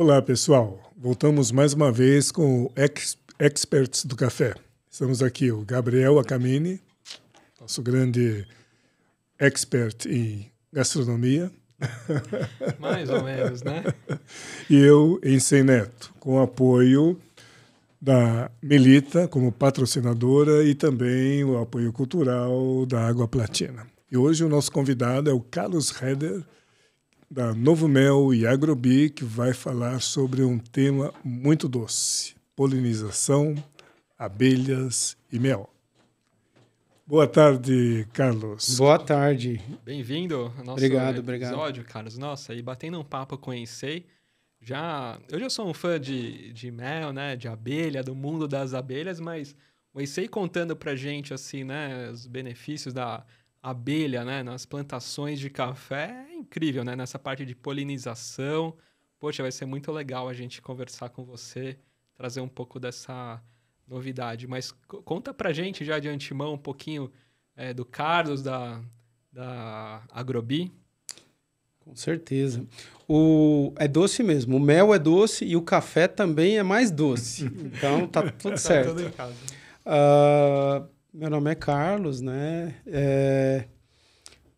Olá, pessoal. Voltamos mais uma vez com o Experts do Café. Estamos aqui, o Gabriel Acamini, nosso grande expert em gastronomia. Mais ou menos, né? E eu, Ensei Neto, com apoio da Melita como patrocinadora e também o apoio cultural da Água Platina. E hoje o nosso convidado é o Carlos Heder, da Novo Mel e Agrobi, que vai falar sobre um tema muito doce: polinização, abelhas e mel. Boa tarde, Carlos. Boa tarde. Bem-vindo ao nosso episódio, Carlos. Nossa, e batendo um papo com o Ensei, eu já sou um fã de mel, né, de abelha, do mundo das abelhas, mas o Ensei contando pra gente, assim, né, os benefícios da abelha, né, nas plantações de café, é incrível, né, nessa parte de polinização. Poxa, vai ser muito legal a gente conversar com você, trazer um pouco dessa novidade. Mas conta pra gente já de antemão um pouquinho do Carlos, da Agrobi. Com certeza. É doce mesmo. O mel é doce e o café também é mais doce. Então tá tudo certo. Tá tudo em casa. Meu nome é Carlos, né?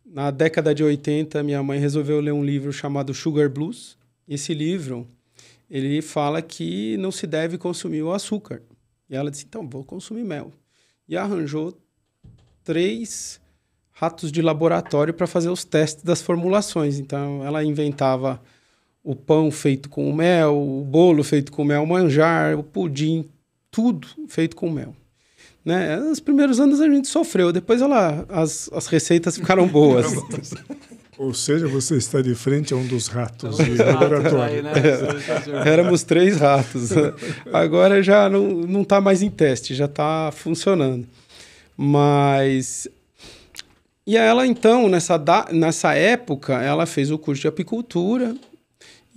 Na década de 80, minha mãe resolveu ler um livro chamado Sugar Blues. Esse livro, ele fala que não se deve consumir o açúcar. E ela disse, então, vou consumir mel. E arranjou 3 ratos de laboratório para fazer os testes das formulações. Então, ela inventava o pão feito com mel, o bolo feito com mel manjar, o pudim, tudo feito com mel. Né? Nos primeiros anos a gente sofreu, depois as receitas ficaram boas. Ou seja, você está de frente a um dos ratos de laboratório. Aí, né? Éramos 3 ratos. Agora já não está mais em teste, já está funcionando. Mas... E ela, então, nessa época, ela fez o curso de apicultura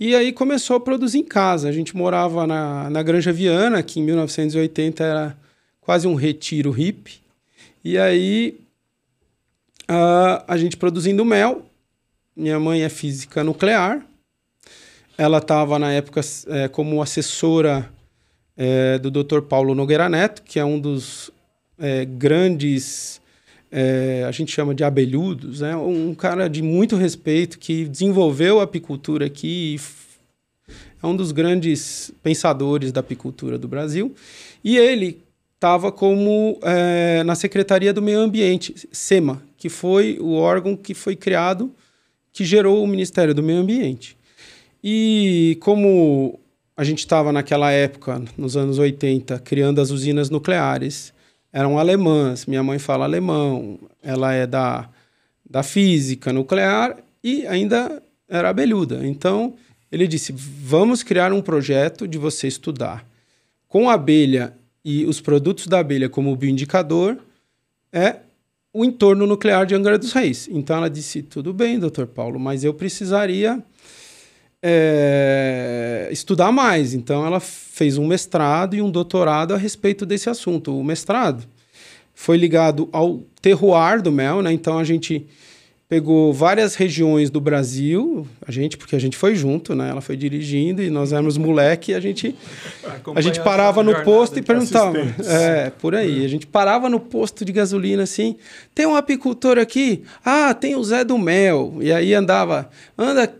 e aí começou a produzir em casa. A gente morava na Granja Viana, que em 1980 era quase um retiro hippie. E aí a gente produzindo mel. Minha mãe é física nuclear. Ela estava, na época, como assessora do Dr. Paulo Nogueira Neto, que é um dos grandes, a gente chama de abelhudos, né? Um cara de muito respeito que desenvolveu a apicultura aqui e é um dos grandes pensadores da apicultura do Brasil. E ele estava na Secretaria do Meio Ambiente, SEMA, que foi o órgão que foi criado, que gerou o Ministério do Meio Ambiente. E como a gente estava naquela época, nos anos 80, criando as usinas nucleares, eram alemãs, minha mãe fala alemão, ela é da física nuclear e ainda era abelhuda. Então, ele disse, vamos criar um projeto de você estudar com a abelha e os produtos da abelha como bioindicador, o entorno nuclear de Angra dos Reis. Então ela disse, tudo bem, doutor Paulo, mas eu precisaria estudar mais. Então ela fez um mestrado e um doutorado a respeito desse assunto. O mestrado foi ligado ao terroir do mel, né? Então a gente pegou várias regiões do Brasil, porque a gente foi junto, né? Ela foi dirigindo e nós éramos moleque e a gente parava no posto e perguntava. Por aí. A gente parava no posto de gasolina assim, tem um apicultor aqui? Ah, tem o Zé do Mel. E aí anda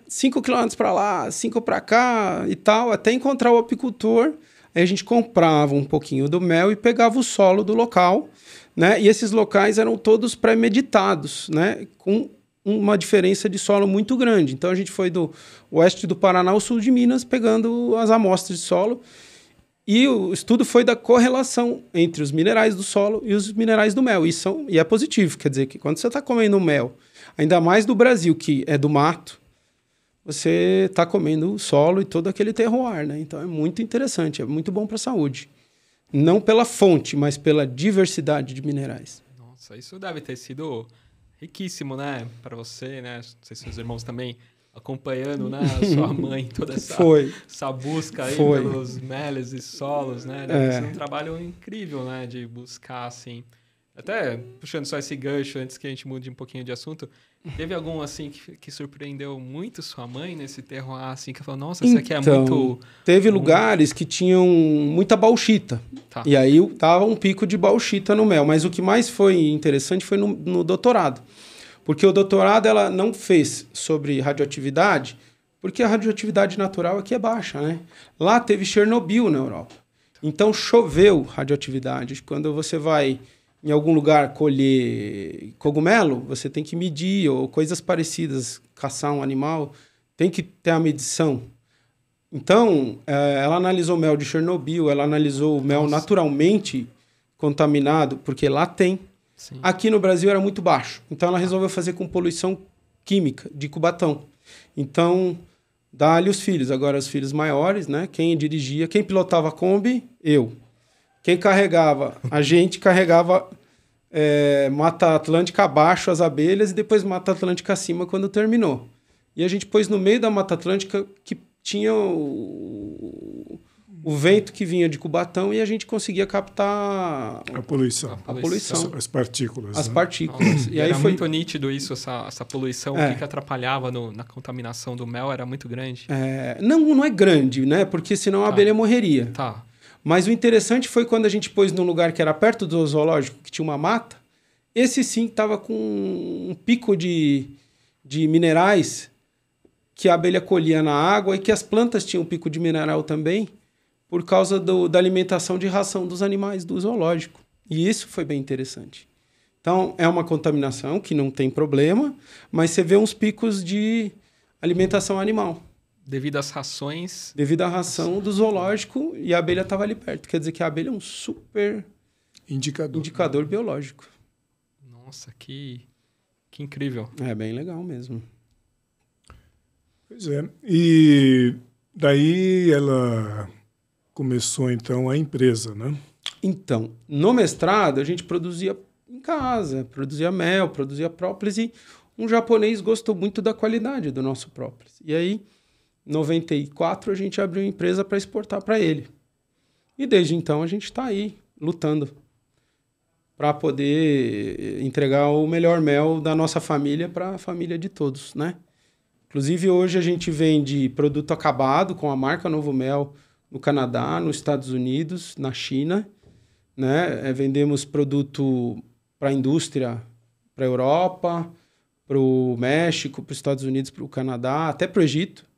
5 quilômetros para lá, 5 para cá e tal, até encontrar o apicultor. Aí a gente comprava um pouquinho do mel e pegava o solo do local, né? E esses locais eram todos pré-meditados, né? Com uma diferença de solo muito grande. Então, a gente foi do oeste do Paraná ao sul de Minas, pegando as amostras de solo. E o estudo foi da correlação entre os minerais do solo e os minerais do mel. E é positivo, quer dizer que quando você está comendo mel, ainda mais do Brasil, que é do mato, você está comendo o solo e todo aquele terroir, né? Então, é muito interessante, é muito bom para a saúde. Não pela fonte, mas pela diversidade de minerais. Nossa, isso deve ter sido riquíssimo, né? Para você, né? Não sei se seus irmãos também acompanhando, né? A sua mãe, toda essa busca aí pelos meles e solos, né? Deve ser um trabalho incrível, né? De buscar, assim, Até puxando só esse gancho, antes que a gente mude um pouquinho de assunto, teve algum, assim, que surpreendeu muito sua mãe nesse terroir, assim, que falou, nossa, isso aqui é muito... Teve lugares que tinham muita bauxita. Tá. E aí tava um pico de bauxita no mel. Mas o que mais foi interessante foi no doutorado. Porque o doutorado ela não fez sobre radioatividade, porque a radioatividade natural aqui é baixa, né? Lá teve Chernobyl na Europa. Então choveu radioatividade. Quando você vai em algum lugar colher cogumelo, você tem que medir ou coisas parecidas, caçar um animal, tem que ter a medição. Então, ela analisou o mel de Chernobyl, ela analisou o mel naturalmente contaminado, porque lá tem. Sim. Aqui no Brasil era muito baixo. Então, ela resolveu fazer com poluição química de Cubatão. Então, dá-lhe os filhos. Agora, os filhos maiores, né? Quem dirigia, quem pilotava a Kombi? Eu. Quem carregava? A gente carregava Mata Atlântica abaixo as abelhas e depois Mata Atlântica acima quando terminou. E a gente pôs no meio da Mata Atlântica que tinha o vento que vinha de Cubatão e a gente conseguia captar a poluição. As partículas. As partículas. E aí era muito nítido isso, essa poluição que atrapalhava na contaminação do mel, era muito grande. Não é grande, né? Porque senão a abelha morreria. Tá. Mas o interessante foi quando a gente pôs num lugar que era perto do zoológico, que tinha uma mata, esse sim estava com um pico de minerais que a abelha colhia na água e que as plantas tinham um pico de mineral também por causa da alimentação de ração dos animais do zoológico. E isso foi bem interessante. Então, é uma contaminação que não tem problema, mas você vê uns picos de alimentação animal. Devido às rações... Devido à ração do zoológico e a abelha estava ali perto. Quer dizer que a abelha é um super indicador biológico. Nossa, que incrível. É bem legal mesmo. Pois é. E daí ela começou, então, a empresa, né? Então, no mestrado, a gente produzia em casa. Produzia mel, produzia própolis. E um japonês gostou muito da qualidade do nosso própolis. E aí... Em 94, a gente abriu uma empresa para exportar para ele. E desde então a gente está aí, lutando para poder entregar o melhor mel da nossa família para a família de todos, né? Inclusive, hoje a gente vende produto acabado com a marca Novo Mel no Canadá, nos Estados Unidos, na China, né? Vendemos produto para a indústria, para a Europa, para o México, para os Estados Unidos, para o Canadá, até para o Egito.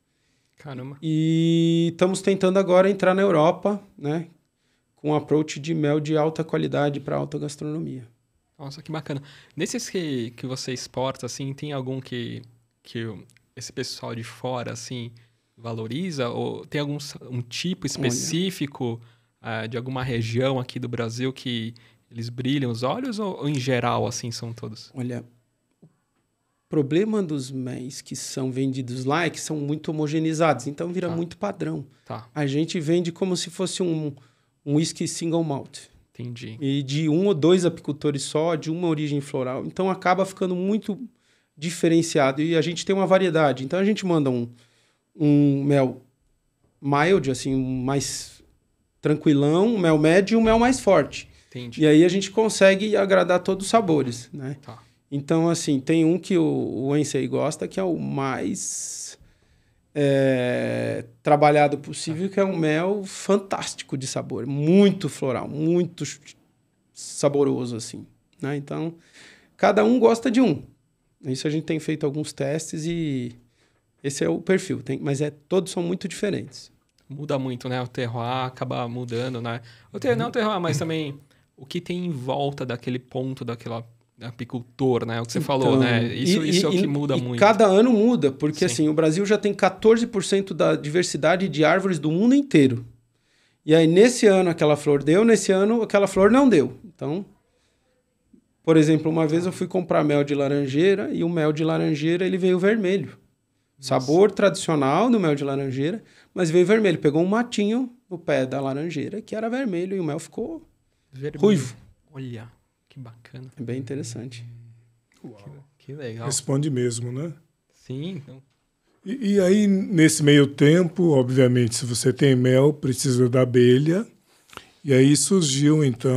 Caramba. E estamos tentando agora entrar na Europa, né? Com um approach de mel de alta qualidade para alta gastronomia. Nossa, que bacana. Nesses que você exporta, assim, tem algum que esse pessoal de fora, assim, valoriza? Ou tem um tipo específico de alguma região aqui do Brasil que eles brilham os olhos? Ou em geral, assim, são todos? Olha... O problema dos méis que são vendidos lá é que são muito homogeneizados, então vira muito padrão. Tá. A gente vende como se fosse um whisky single malt. Entendi. E de 1 ou 2 apicultores só, de uma origem floral. Então acaba ficando muito diferenciado e a gente tem uma variedade. Então a gente manda um mel mild, assim, mais tranquilão, um mel médio e um mel mais forte. Entendi. E aí a gente consegue agradar todos os sabores, né? Tá. Então, assim, tem um que o Ensei gosta, que é o mais trabalhado possível, que é um mel fantástico de sabor. Muito floral, muito saboroso, assim, né? Então, cada um gosta de um. Isso a gente tem feito alguns testes e esse é o perfil. Mas todos são muito diferentes. Muda muito, né? O terroir acaba mudando, né? Não o terroir, mas também o que tem em volta daquele ponto, daquela... apicultor, né? O que você falou, né? Isso é o que muda muito. Cada ano muda, porque assim, o Brasil já tem 14% da diversidade de árvores do mundo inteiro. E aí, nesse ano, aquela flor deu, nesse ano, aquela flor não deu. Então, por exemplo, uma vez eu fui comprar mel de laranjeira e o mel de laranjeira, ele veio vermelho. Nossa. Sabor tradicional do mel de laranjeira, mas veio vermelho. Pegou um matinho no pé da laranjeira que era vermelho e o mel ficou ruivo. Olha... Que bacana. É bem interessante. Uau. Que legal. Responde mesmo, né? Sim. Então... E aí, nesse meio tempo, obviamente, se você tem mel, precisa da abelha. E aí surgiu, então,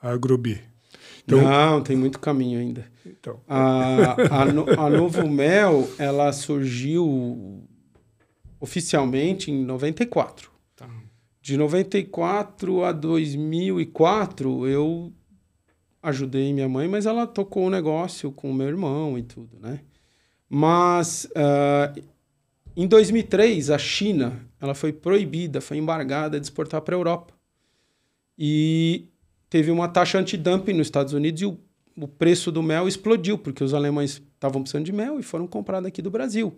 a Agrobi. Então, não, tem muito caminho ainda. Então. A Novo Mel, ela surgiu oficialmente em 94. Tá. De 94 a 2004, eu ajudei minha mãe, mas ela tocou o negócio com o meu irmão e tudo, né? Mas em 2003, a China ela foi proibida, foi embargada de exportar para a Europa. E teve uma taxa antidumping nos Estados Unidos e o preço do mel explodiu, porque os alemães estavam precisando de mel e foram comprar daqui do Brasil.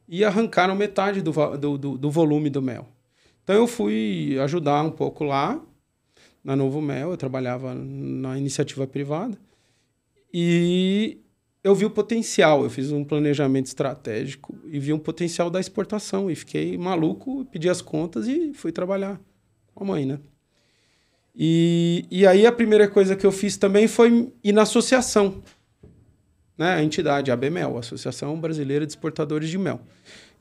E arrancaram metade do volume do mel. Então eu fui ajudar um pouco lá, na Novo Mel, eu trabalhava na iniciativa privada, e eu vi o potencial, eu fiz um planejamento estratégico e vi um potencial da exportação, e fiquei maluco, pedi as contas e fui trabalhar com a mãe, né? E aí a primeira coisa que eu fiz também foi ir na associação, né? A entidade, a ABMEL, a Associação Brasileira de Exportadores de Mel.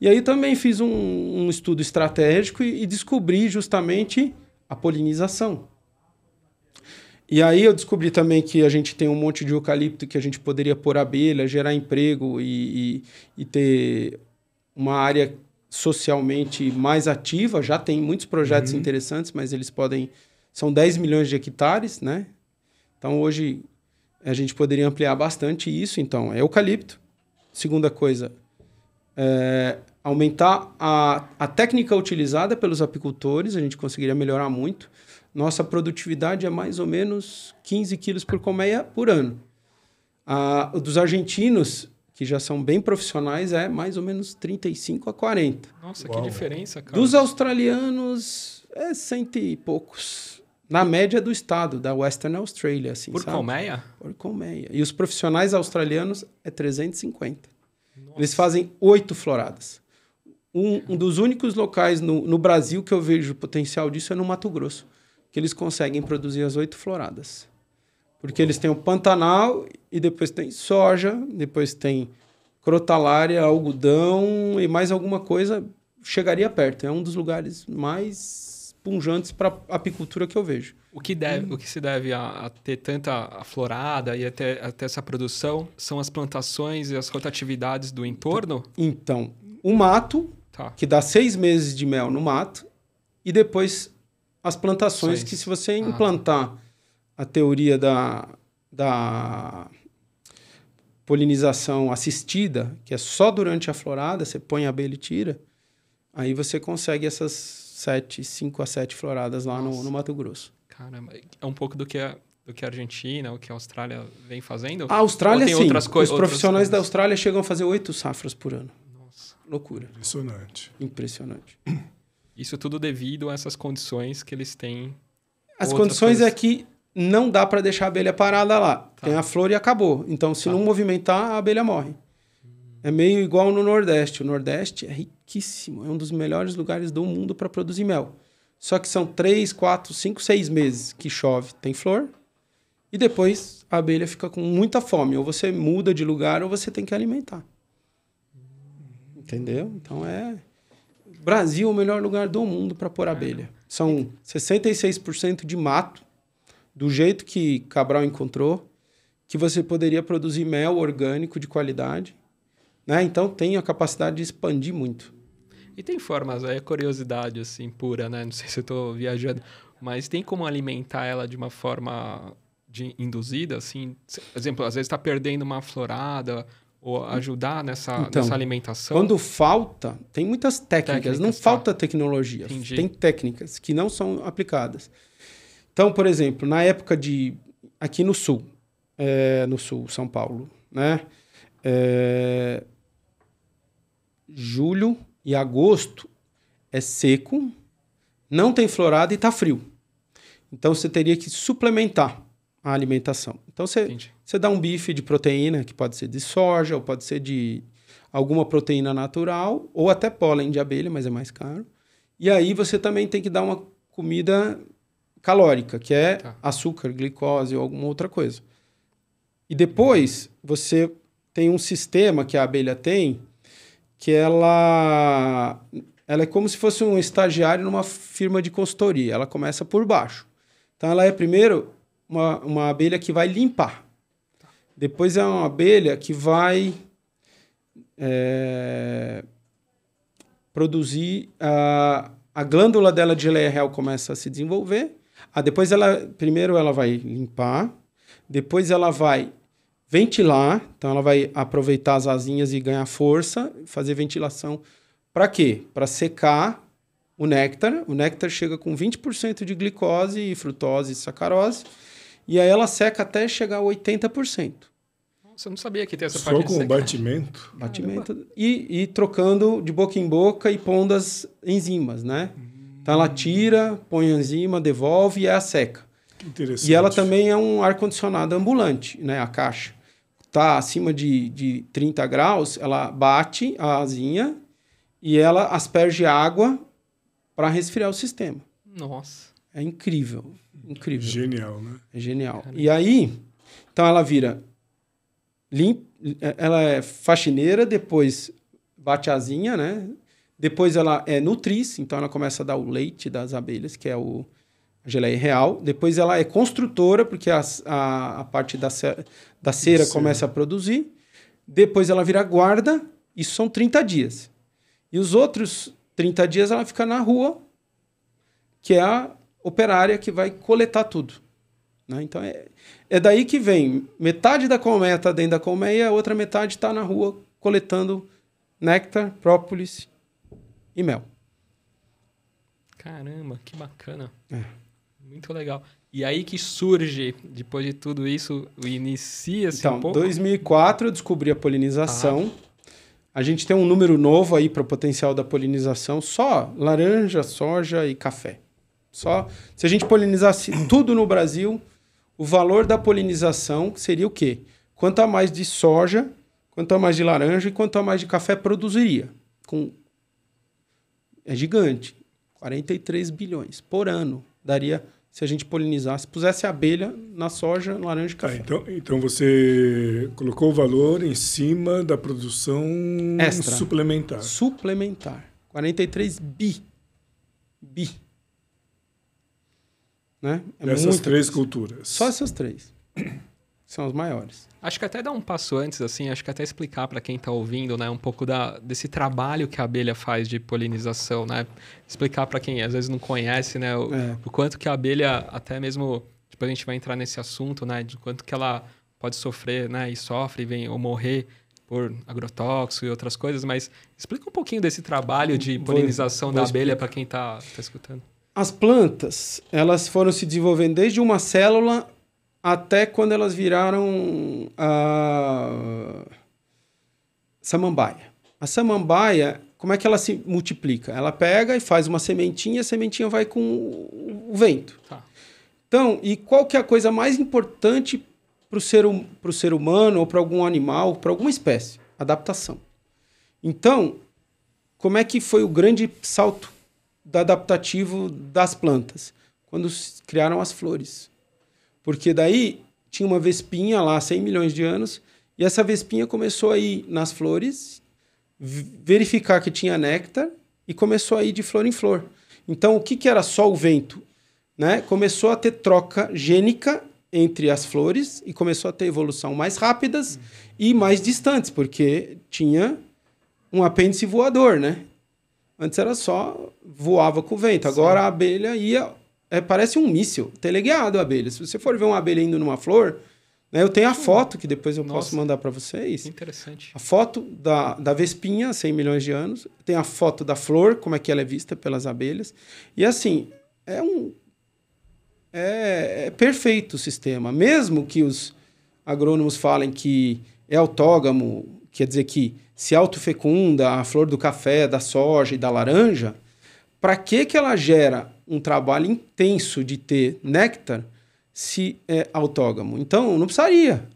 E aí também fiz um estudo estratégico e descobri justamente a polinização. E aí eu descobri também que a gente tem um monte de eucalipto que a gente poderia pôr abelha, gerar emprego e ter uma área socialmente mais ativa. Já tem muitos projetos interessantes, mas eles podem... São 10 milhões de hectares, né? Então, hoje, a gente poderia ampliar bastante isso. Então, é eucalipto. Segunda coisa, aumentar a técnica utilizada pelos apicultores. A gente conseguiria melhorar muito. Nossa produtividade é mais ou menos 15 quilos por colmeia por ano. Dos argentinos, que já são bem profissionais, é mais ou menos 35 a 40. Nossa, que diferença, cara. Dos australianos, é 100 e poucos. Na média do estado, da Western Australia, assim, por colmeia? Por colmeia. E os profissionais australianos é 350. Nossa. Eles fazem 8 floradas. Um dos únicos locais no Brasil que eu vejo potencial disso é no Mato Grosso, que eles conseguem produzir as 8 floradas. Porque eles têm o Pantanal e depois tem soja, depois tem crotalária, algodão e mais alguma coisa, chegaria perto. É um dos lugares mais punjantes para a apicultura que eu vejo. O que se deve a ter tanta florada e até essa produção são as plantações e as rotatividades do entorno? Então, o mato, que dá 6 meses de mel no mato, e depois as plantações, que se você implantar a teoria da polinização assistida, que é só durante a florada, você põe a abelha e tira, aí você consegue essas 5 a 7 floradas lá no Mato Grosso. Caramba, é um pouco do que a Argentina, o que a Austrália vem fazendo? A Austrália, sim. Os profissionais da Austrália chegam a fazer 8 safras por ano. Nossa. Loucura. Impressionante. Isso tudo devido a essas condições que eles têm. As condições é que não dá para deixar a abelha parada lá. Tem a flor e acabou. Então, se não movimentar, a abelha morre. É meio igual no Nordeste. O Nordeste é riquíssimo. É um dos melhores lugares do mundo para produzir mel. Só que são 3, 4, 5, 6 meses que chove, tem flor. E depois a abelha fica com muita fome. Ou você muda de lugar ou você tem que alimentar. Entendeu? Então Brasil é o melhor lugar do mundo para pôr abelha. São 66% de mato, do jeito que Cabral encontrou, que você poderia produzir mel orgânico de qualidade. Né? Então, tem a capacidade de expandir muito. E tem formas, é curiosidade, assim, pura, né? Não sei se eu estou viajando, mas tem como alimentar ela de uma forma induzida, assim? Por exemplo, às vezes está perdendo uma florada, ou ajudar nessa alimentação? Quando falta, tem muitas técnicas. Não falta tecnologia. Entendi. Tem técnicas que não são aplicadas. Então, por exemplo, na época aqui no sul, São Paulo, né? Julho e agosto é seco, não tem florada e está frio. Então, você teria que suplementar a alimentação. Então, você dá um bife de proteína, que pode ser de soja, ou pode ser de alguma proteína natural, ou até pólen de abelha, mas é mais caro. E aí, você também tem que dar uma comida calórica, que é açúcar, glicose ou alguma outra coisa. E depois, você tem um sistema que a abelha tem, que ela é como se fosse um estagiário numa firma de consultoria. Ela começa por baixo. Então, ela é primeiro uma abelha que vai limpar. Depois é uma abelha que vai produzir... A glândula dela de geleia real começa a se desenvolver. Depois primeiro ela vai limpar. Depois ela vai ventilar. Então ela vai aproveitar as asinhas e ganhar força. Fazer ventilação. Para quê? Para secar o néctar. O néctar chega com 20% de glicose e frutose e sacarose. E aí ela seca até chegar a 80%. Você não sabia que tem essa parte de secar. Só com batimento? Batimento. E trocando de boca em boca e pondo as enzimas, né? Então ela tira, põe a enzima, devolve e a seca. Interessante. E ela também é um ar-condicionado ambulante, né? A caixa. Tá acima de 30 graus, ela bate a asinha e ela asperge água para resfriar o sistema. Nossa. É incrível. Incrível. Genial, né? É genial. Caramba. E aí, então ela vira... Ela é faxineira, depois bate a asinha, né? Depois ela é nutriz, então ela começa a dar o leite das abelhas, que é a geleia real. Depois ela é construtora, porque a parte da cera começa a produzir. Depois ela vira guarda, isso são 30 dias. E os outros 30 dias ela fica na rua, que é a operária que vai coletar tudo. Né? Então é daí que vem. Metade da colmeia está dentro da colmeia, a outra metade está na rua coletando néctar, própolis e mel. Caramba, que bacana. Muito legal. E aí que surge, depois de tudo isso, inicia-se um pouco? Então, em 2004 eu descobri a polinização. A gente tem um número novo aí para o potencial da polinização. Só laranja, soja e café. Só se a gente polinizasse tudo no Brasil... O valor da polinização seria o quê? Quanto a mais de soja, quanto a mais de laranja e quanto a mais de café produziria. É gigante. 43 bilhões por ano daria se a gente polinizasse, pusesse abelha na soja, laranja e café. Então você colocou o valor em cima da produção extra. Suplementar. Suplementar. 43 bi. Né? Essas três culturas. Só essas três. São as maiores. Acho que até dar um passo antes, assim, acho que até explicar para quem está ouvindo, né, um pouco desse trabalho que a abelha faz de polinização, né? Explicar para quem às vezes não conhece, né, o quanto que a abelha, até mesmo, depois a gente vai entrar nesse assunto, né, de quanto que ela pode sofrer, né, e sofre, ou morrer por agrotóxico e outras coisas, mas explica um pouquinho desse trabalho de polinização da abelha para quem está escutando. As plantas, elas foram se desenvolvendo desde uma célula até quando elas viraram a samambaia. A samambaia, como é que ela se multiplica? Ela pega e faz uma sementinha, a sementinha vai com o vento. Tá. Então, e qual que é a coisa mais importante para o ser humano ou para algum animal, para alguma espécie? Adaptação. Então, como é que foi o grande salto adaptativo das plantas? Quando criaram as flores. Porque daí tinha uma vespinha lá há 100 milhões de anos e essa vespinha começou a ir nas flores, verificar que tinha néctar e começou a ir de flor em flor. Então, o que era só o vento? Né? Começou a ter troca gênica entre as flores e começou a ter evolução mais rápidas e mais distantes, porque tinha um apêndice voador, né? Antes era só voava com o vento. Agora a abelha ia... parece um míssil, teleguiado a abelha. Se você for ver uma abelha indo numa flor, né, eu tenho a foto que depois eu posso mandar para vocês. Interessante. A foto da vespinha, 100 milhões de anos. Tem a foto da flor, como é que ela é vista pelas abelhas. E assim, é perfeito o sistema. Mesmo que os agrônomos falem que é autógamo, quer dizer que se autofecunda a flor do café, da soja e da laranja, para que ela gera um trabalho intenso de ter néctar se é autógamo? Então, não precisaria,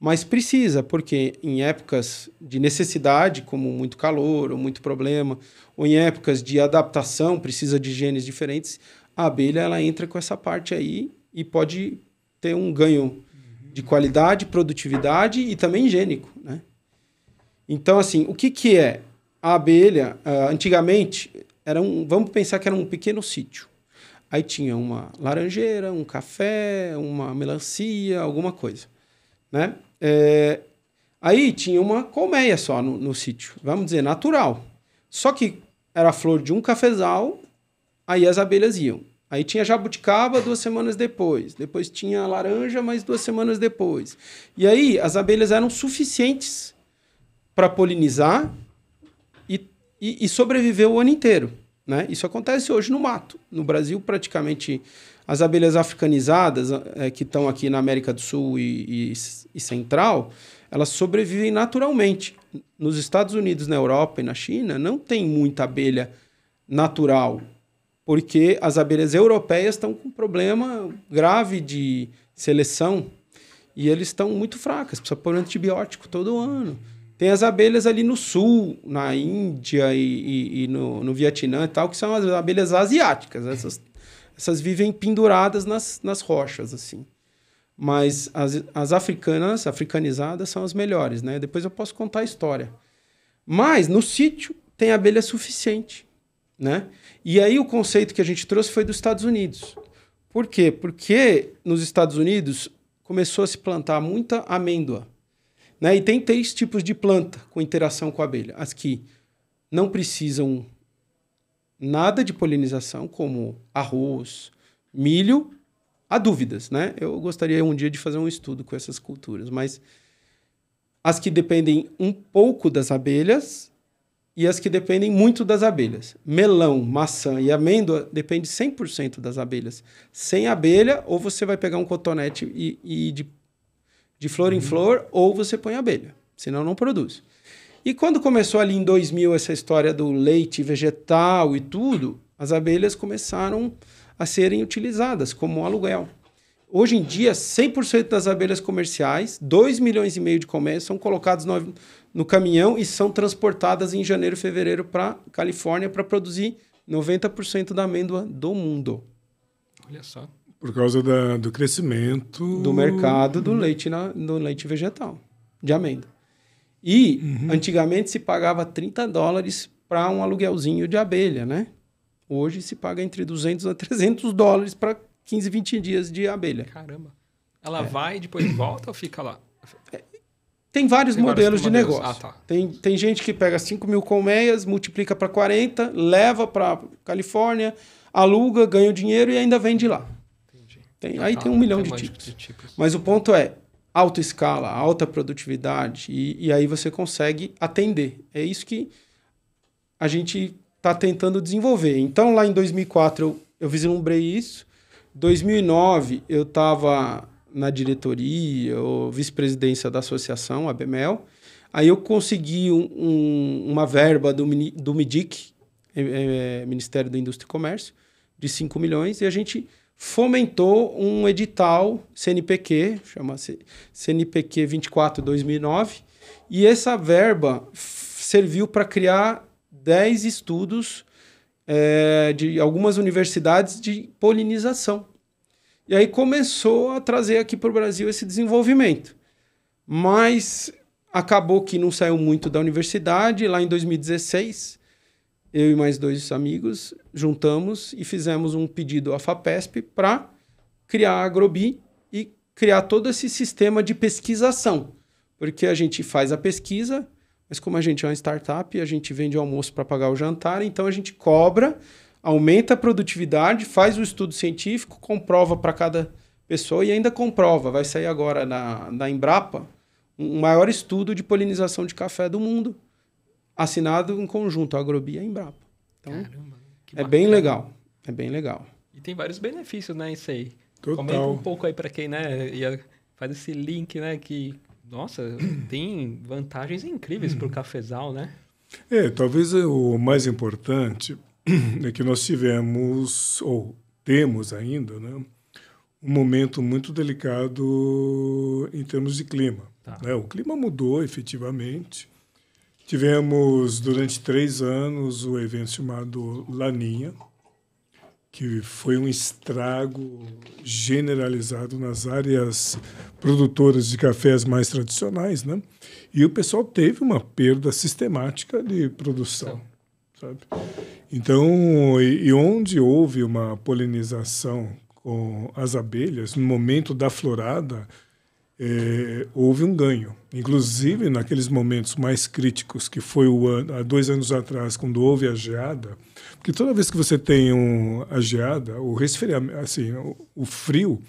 mas precisa, porque em épocas de necessidade, como muito calor ou muito problema, ou em épocas de adaptação, precisa de genes diferentes, a abelha ela entra com essa parte aí e pode ter um ganho de qualidade, produtividade e também gênico, né? Então, assim, o que é a abelha? Antigamente, vamos pensar que era um pequeno sítio. Aí tinha uma laranjeira, um café, uma melancia, alguma coisa, né? Aí tinha uma colmeia só no sítio, vamos dizer, natural. Só que era a flor de um cafezal, aí as abelhas iam. Aí tinha jabuticaba 2 semanas depois. Depois tinha laranja, mais 2 semanas depois. E aí as abelhas eram suficientes para polinizar e sobreviver o ano inteiro, né? Isso acontece hoje no mato. No Brasil, praticamente, as abelhas africanizadas, que estão aqui na América do Sul e Central, elas sobrevivem naturalmente. Nos Estados Unidos, na Europa e na China, não tem muita abelha natural, porque as abelhas europeias estão com um problema grave de seleção e eles estão muito fracas, precisa pôr antibiótico todo ano. Tem as abelhas ali no sul, na Índia e no Vietnã e tal, que são as abelhas asiáticas. Essas vivem penduradas nas rochas, assim. Mas as africanizadas, são as melhores, né? Depois eu posso contar a história. Mas no sítio tem abelha suficiente, né? E aí o conceito que a gente trouxe foi dos Estados Unidos. Por quê? Porque nos Estados Unidos começou a se plantar muita amêndoa, né? E tem 3 tipos de planta com interação com a abelha. As que não precisam nada de polinização, como arroz, milho. Há dúvidas, né? Eu gostaria um dia de fazer um estudo com essas culturas, mas as que dependem um pouco das abelhas e as que dependem muito das abelhas. Melão, maçã e amêndoa depende 100% das abelhas. Sem abelha, ou você vai pegar um cotonete e de flor em flor, ou você põe abelha, senão não produz. E quando começou ali em 2000 essa história do leite vegetal e tudo, as abelhas começaram a serem utilizadas como aluguel. Hoje em dia, 100% das abelhas comerciais, 2,5 milhões de colmeias, são colocadas no caminhão e são transportadas em janeiro e fevereiro para Califórnia para produzir 90% da amêndoa do mundo. Olha só. Por causa do crescimento... do mercado do leite vegetal, de amêndoa. E, antigamente, se pagava $30 para um aluguelzinho de abelha, né? Hoje se paga entre $200 a $300 para 15, 20 dias de abelha. Caramba. Ela vai e depois volta ou fica lá? Tem vários modelos de negócio. Ah, tá. Tem gente que pega 5.000 colmeias, multiplica para 40, leva para Califórnia, aluga, ganha o dinheiro e ainda vende lá. Aí tem 1 milhão de tipos. Mas o ponto é alta escala, alta produtividade e aí você consegue atender. É isso que a gente está tentando desenvolver. Então, lá em 2004, eu vislumbrei isso. Em 2009, eu estava na diretoria ou vice-presidência da associação, a BMEL. Aí eu consegui uma verba do MIDIC, Ministério da Indústria e Comércio, de 5 milhões, e a gente fomentou um edital CNPq, chama-se CNPq 24/2009, e essa verba serviu para criar 10 estudos de algumas universidades de polinização. E aí começou a trazer aqui para o Brasil esse desenvolvimento. Mas acabou que não saiu muito da universidade. Lá em 2016, eu e mais 2 amigos juntamos e fizemos um pedido à FAPESP para criar a Agrobi e criar todo esse sistema de pesquisação. Porque a gente faz a pesquisa, mas como a gente é uma startup, a gente vende almoço para pagar o jantar, então a gente cobra, aumenta a produtividade, faz o estudo científico, comprova para cada pessoa e ainda comprova. Vai sair agora na Embrapa um maior estudo de polinização de café do mundo, assinado em conjunto, a Agrobi e a Embrapa. Então, caramba, é bem legal. É bem legal. E tem vários benefícios, né, isso aí. Total. Comenta um pouco aí para quem, né, faz esse link, né, que, nossa, tem vantagens incríveis para o cafezal, né? Talvez o mais importante é que nós tivemos, ou temos ainda, né, um momento muito delicado em termos de clima. Tá. Né? O clima mudou efetivamente. Tivemos, durante 3 anos, o evento chamado Laninha, que foi um estrago generalizado nas áreas produtoras de cafés mais tradicionais, né? E o pessoal teve uma perda sistemática de produção, sabe? Então, e onde houve uma polinização com as abelhas, no momento da florada, houve um ganho. Inclusive, naqueles momentos mais críticos, que foi há 2 anos atrás, quando houve a geada, porque toda vez que você tem a geada, o resfriamento, assim, o frio,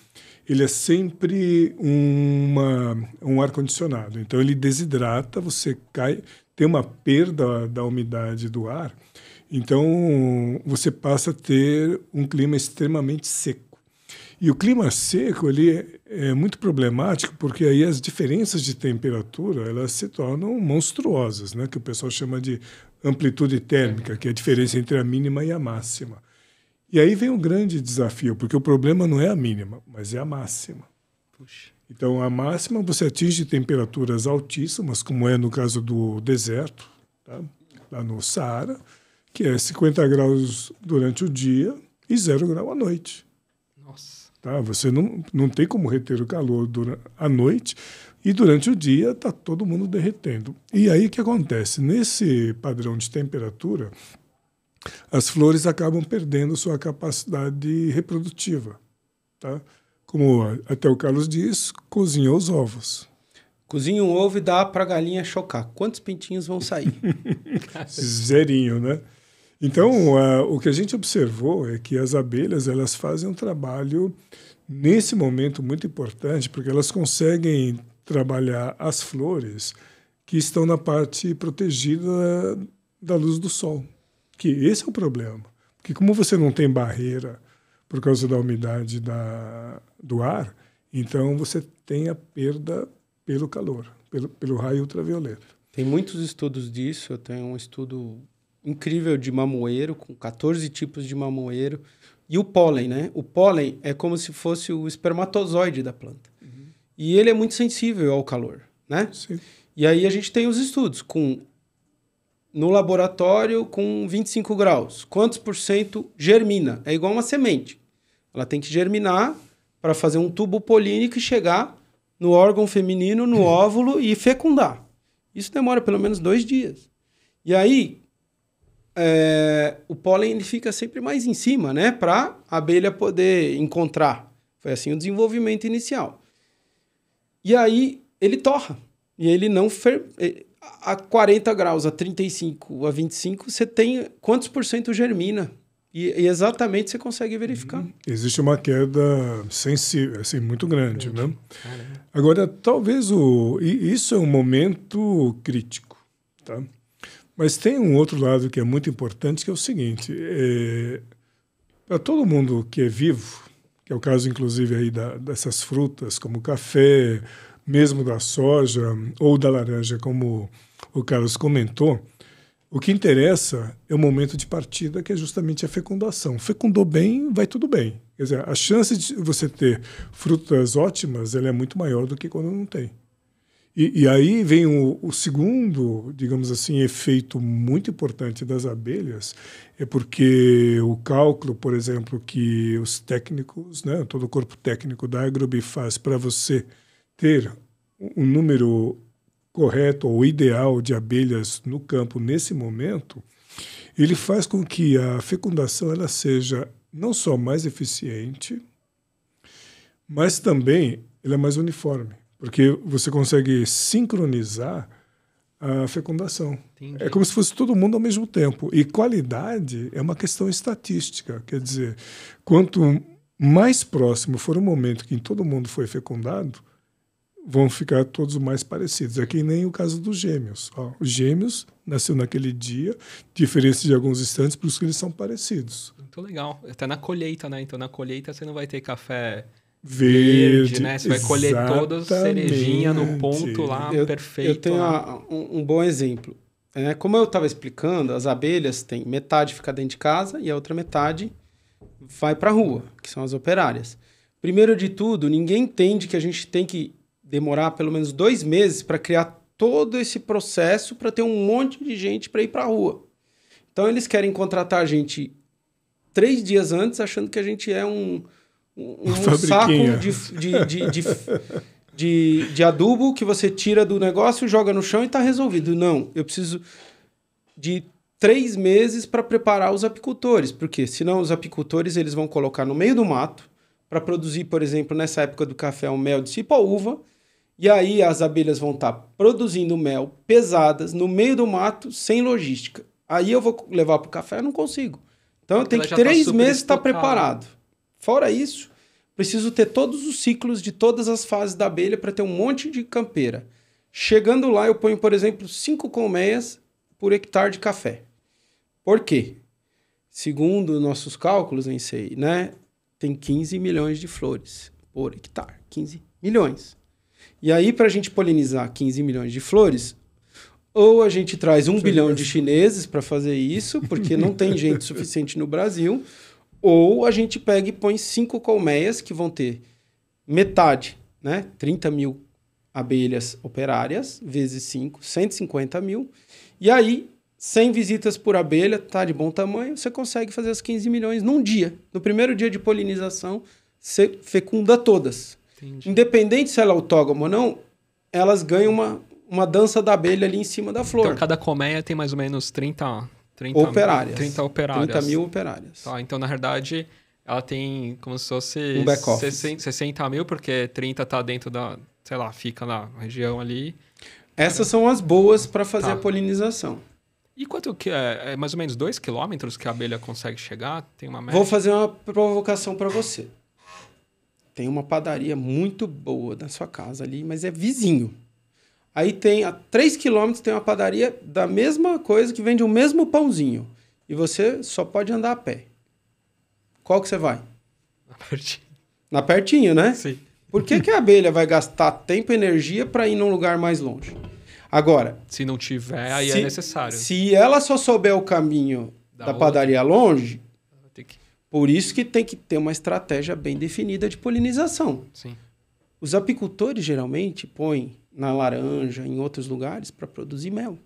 ele é sempre um ar-condicionado. Então, ele desidrata, você tem uma perda da umidade do ar, então você passa a ter um clima extremamente seco. E o clima seco ele é muito problemático porque aí as diferenças de temperatura elas se tornam monstruosas, né? Que o pessoal chama de amplitude térmica, que é a diferença entre a mínima e a máxima. E aí vem um grande desafio, porque o problema não é a mínima, mas é a máxima. Puxa. Então, a máxima você atinge temperaturas altíssimas, como é no caso do deserto, tá? Lá no Saara, que é 50 graus durante o dia e 0 grau à noite. Nossa. Tá? Você não tem como reter o calor à noite e durante o dia está todo mundo derretendo. E aí o que acontece? Nesse padrão de temperatura, as flores acabam perdendo sua capacidade reprodutiva. Tá? Como até o Carlos diz, cozinha os ovos. Cozinha um ovo e dá para a galinha chocar. Quantos pintinhos vão sair? Zerinho, né? Então, o que a gente observou é que as abelhas elas fazem um trabalho, nesse momento, muito importante, porque elas conseguem trabalhar as flores que estão na parte protegida da luz do sol. Que esse é o problema. Porque como você não tem barreira por causa da umidade do ar, então você tem a perda pelo calor, pelo raio ultravioleta. Tem muitos estudos disso. Eu tenho um estudo incrível de mamoeiro, com 14 tipos de mamoeiro. E o pólen, né? O pólen é como se fosse o espermatozoide da planta. Uhum. E ele é muito sensível ao calor, né? Sim. E aí a gente tem os estudos no laboratório com 25 graus. Quantos por cento germina? É igual uma semente. Ela tem que germinar para fazer um tubo polínico e chegar no órgão feminino, no óvulo e fecundar. Isso demora pelo menos 2 dias. E aí, o pólen ele fica sempre mais em cima, né? Para a abelha poder encontrar. Foi assim o desenvolvimento inicial. E aí, ele torra. E ele não... A 40 graus, a 35, a 25, você tem quantos por cento germina? E exatamente você consegue verificar. Existe uma queda sensível, assim, muito grande, né? Agora, talvez isso é um momento crítico, tá? Mas tem um outro lado que é muito importante, que é o seguinte, para todo mundo que é vivo, que é o caso, inclusive, aí dessas frutas, como o café, mesmo da soja ou da laranja, como o Carlos comentou, o que interessa é o momento de partida, que é justamente a fecundação. Fecundou bem, vai tudo bem. Quer dizer, a chance de você ter frutas ótimas ela é muito maior do que quando não tem. E aí vem o segundo, digamos assim, efeito muito importante das abelhas, é porque o cálculo, por exemplo, que os técnicos, né, todo o corpo técnico da Agrobi faz para você ter um número correto ou ideal de abelhas no campo nesse momento, ele faz com que a fecundação ela seja não só mais eficiente, mas também ela é mais uniforme. Porque você consegue sincronizar a fecundação. Entendi. É como se fosse todo mundo ao mesmo tempo. E qualidade é uma questão estatística. Quer dizer, quanto mais próximo for o momento que todo mundo foi fecundado, vão ficar todos mais parecidos. É que nem o caso dos gêmeos. Ó, os gêmeos nasceram naquele dia, diferença de alguns instantes, por isso que eles são parecidos. Muito legal. Até na colheita, né? Então, na colheita você não vai ter café... Verde, né? Você vai colher todas cerejinha no ponto lá, perfeito. Eu tenho um bom exemplo. Como eu estava explicando, as abelhas têm metade fica dentro de casa e a outra metade vai para a rua, que são as operárias. Primeiro de tudo, ninguém entende que a gente tem que demorar pelo menos 2 meses para criar todo esse processo para ter um monte de gente para ir para a rua. Então, eles querem contratar a gente 3 dias antes, achando que a gente é um saco de adubo que você tira do negócio, joga no chão e está resolvido. Não, eu preciso de 3 meses para preparar os apicultores, porque senão os apicultores eles vão colocar no meio do mato para produzir, por exemplo, nessa época do café, um mel de cipa-uva, e aí as abelhas vão estar produzindo mel pesadas no meio do mato, sem logística. Aí eu vou levar para o café, eu não consigo. Então eu tenho que 3 meses estar preparado. Fora isso, preciso ter todos os ciclos de todas as fases da abelha para ter um monte de campeira. Chegando lá, eu ponho, por exemplo, 5 colmeias por hectare de café. Por quê? Segundo nossos cálculos em SEI, né, tem 15 milhões de flores por hectare. 15 milhões. E aí, para a gente polinizar 15 milhões de flores, ou a gente traz 1 bilhão de chineses para fazer isso, porque não tem gente suficiente no Brasil, ou a gente pega e põe 5 colmeias, que vão ter metade, né, 30 mil abelhas operárias, vezes 5, 150 mil, e aí 100 visitas por abelha, tá de bom tamanho, você consegue fazer as 15 milhões num dia. No primeiro dia de polinização, você fecunda todas. Entendi. Independente se ela é autógama ou não, elas ganham uma dança da abelha ali em cima da flor. Então, cada colmeia tem mais ou menos 30 operárias. 30 operárias. 30 mil operárias. Tá, então, na verdade, ela tem como se fosse um back-office. 60 mil, porque 30 tá dentro da, sei lá, fica na região ali. Essas são as boas para fazer a polinização. E quanto que é? É mais ou menos 2 quilômetros que a abelha consegue chegar? Tem uma média? Vou fazer uma provocação para você. Tem uma padaria muito boa na sua casa ali, mas é vizinho. Aí tem a 3 quilômetros tem uma padaria da mesma coisa que vende o mesmo pãozinho. E você só pode andar a pé. Qual que você vai? Na pertinho. Na pertinho, né? Sim. Por que a abelha vai gastar tempo e energia para ir num lugar mais longe? Agora... Se não tiver, aí é necessário. Se ela só souber o caminho da padaria longe, por isso que tem que ter uma estratégia bem definida de polinização. Sim. Os apicultores geralmente põem na laranja, em outros lugares, para produzir mel.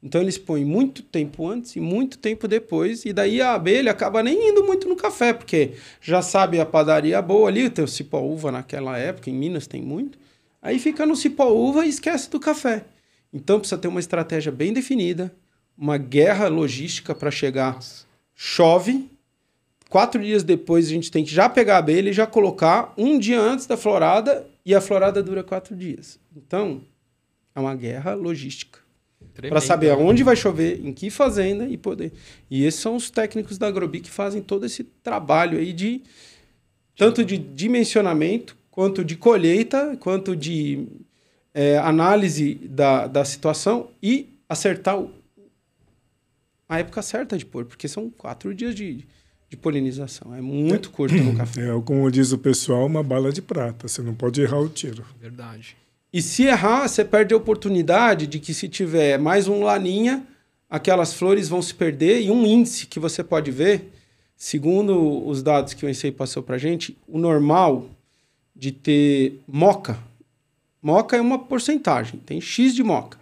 Então eles põem muito tempo antes e muito tempo depois, e daí a abelha acaba nem indo muito no café, porque já sabe a padaria boa ali, tem o cipa-uva naquela época, em Minas tem muito, aí fica no cipa-uva e esquece do café. Então precisa ter uma estratégia bem definida, uma guerra logística para chegar. Nossa. Chove, 4 dias depois a gente tem que já pegar a abelha e já colocar 1 dia antes da florada, e a florada dura 4 dias. Então, é uma guerra logística. Para saber aonde vai chover, em que fazenda e poder. E esses são os técnicos da Agrobi que fazem todo esse trabalho aí de tanto de dimensionamento, quanto de colheita, quanto de análise da situação e acertar a época certa de pôr, porque são 4 dias de polinização. É muito curto no café. Como diz o pessoal, uma bala de prata. Você não pode errar o tiro. Verdade. E se errar, você perde a oportunidade de que se tiver mais um laninha, aquelas flores vão se perder. E um índice que você pode ver, segundo os dados que o ENSEI passou para a gente, o normal de ter moca. Moca é uma porcentagem, tem X de moca.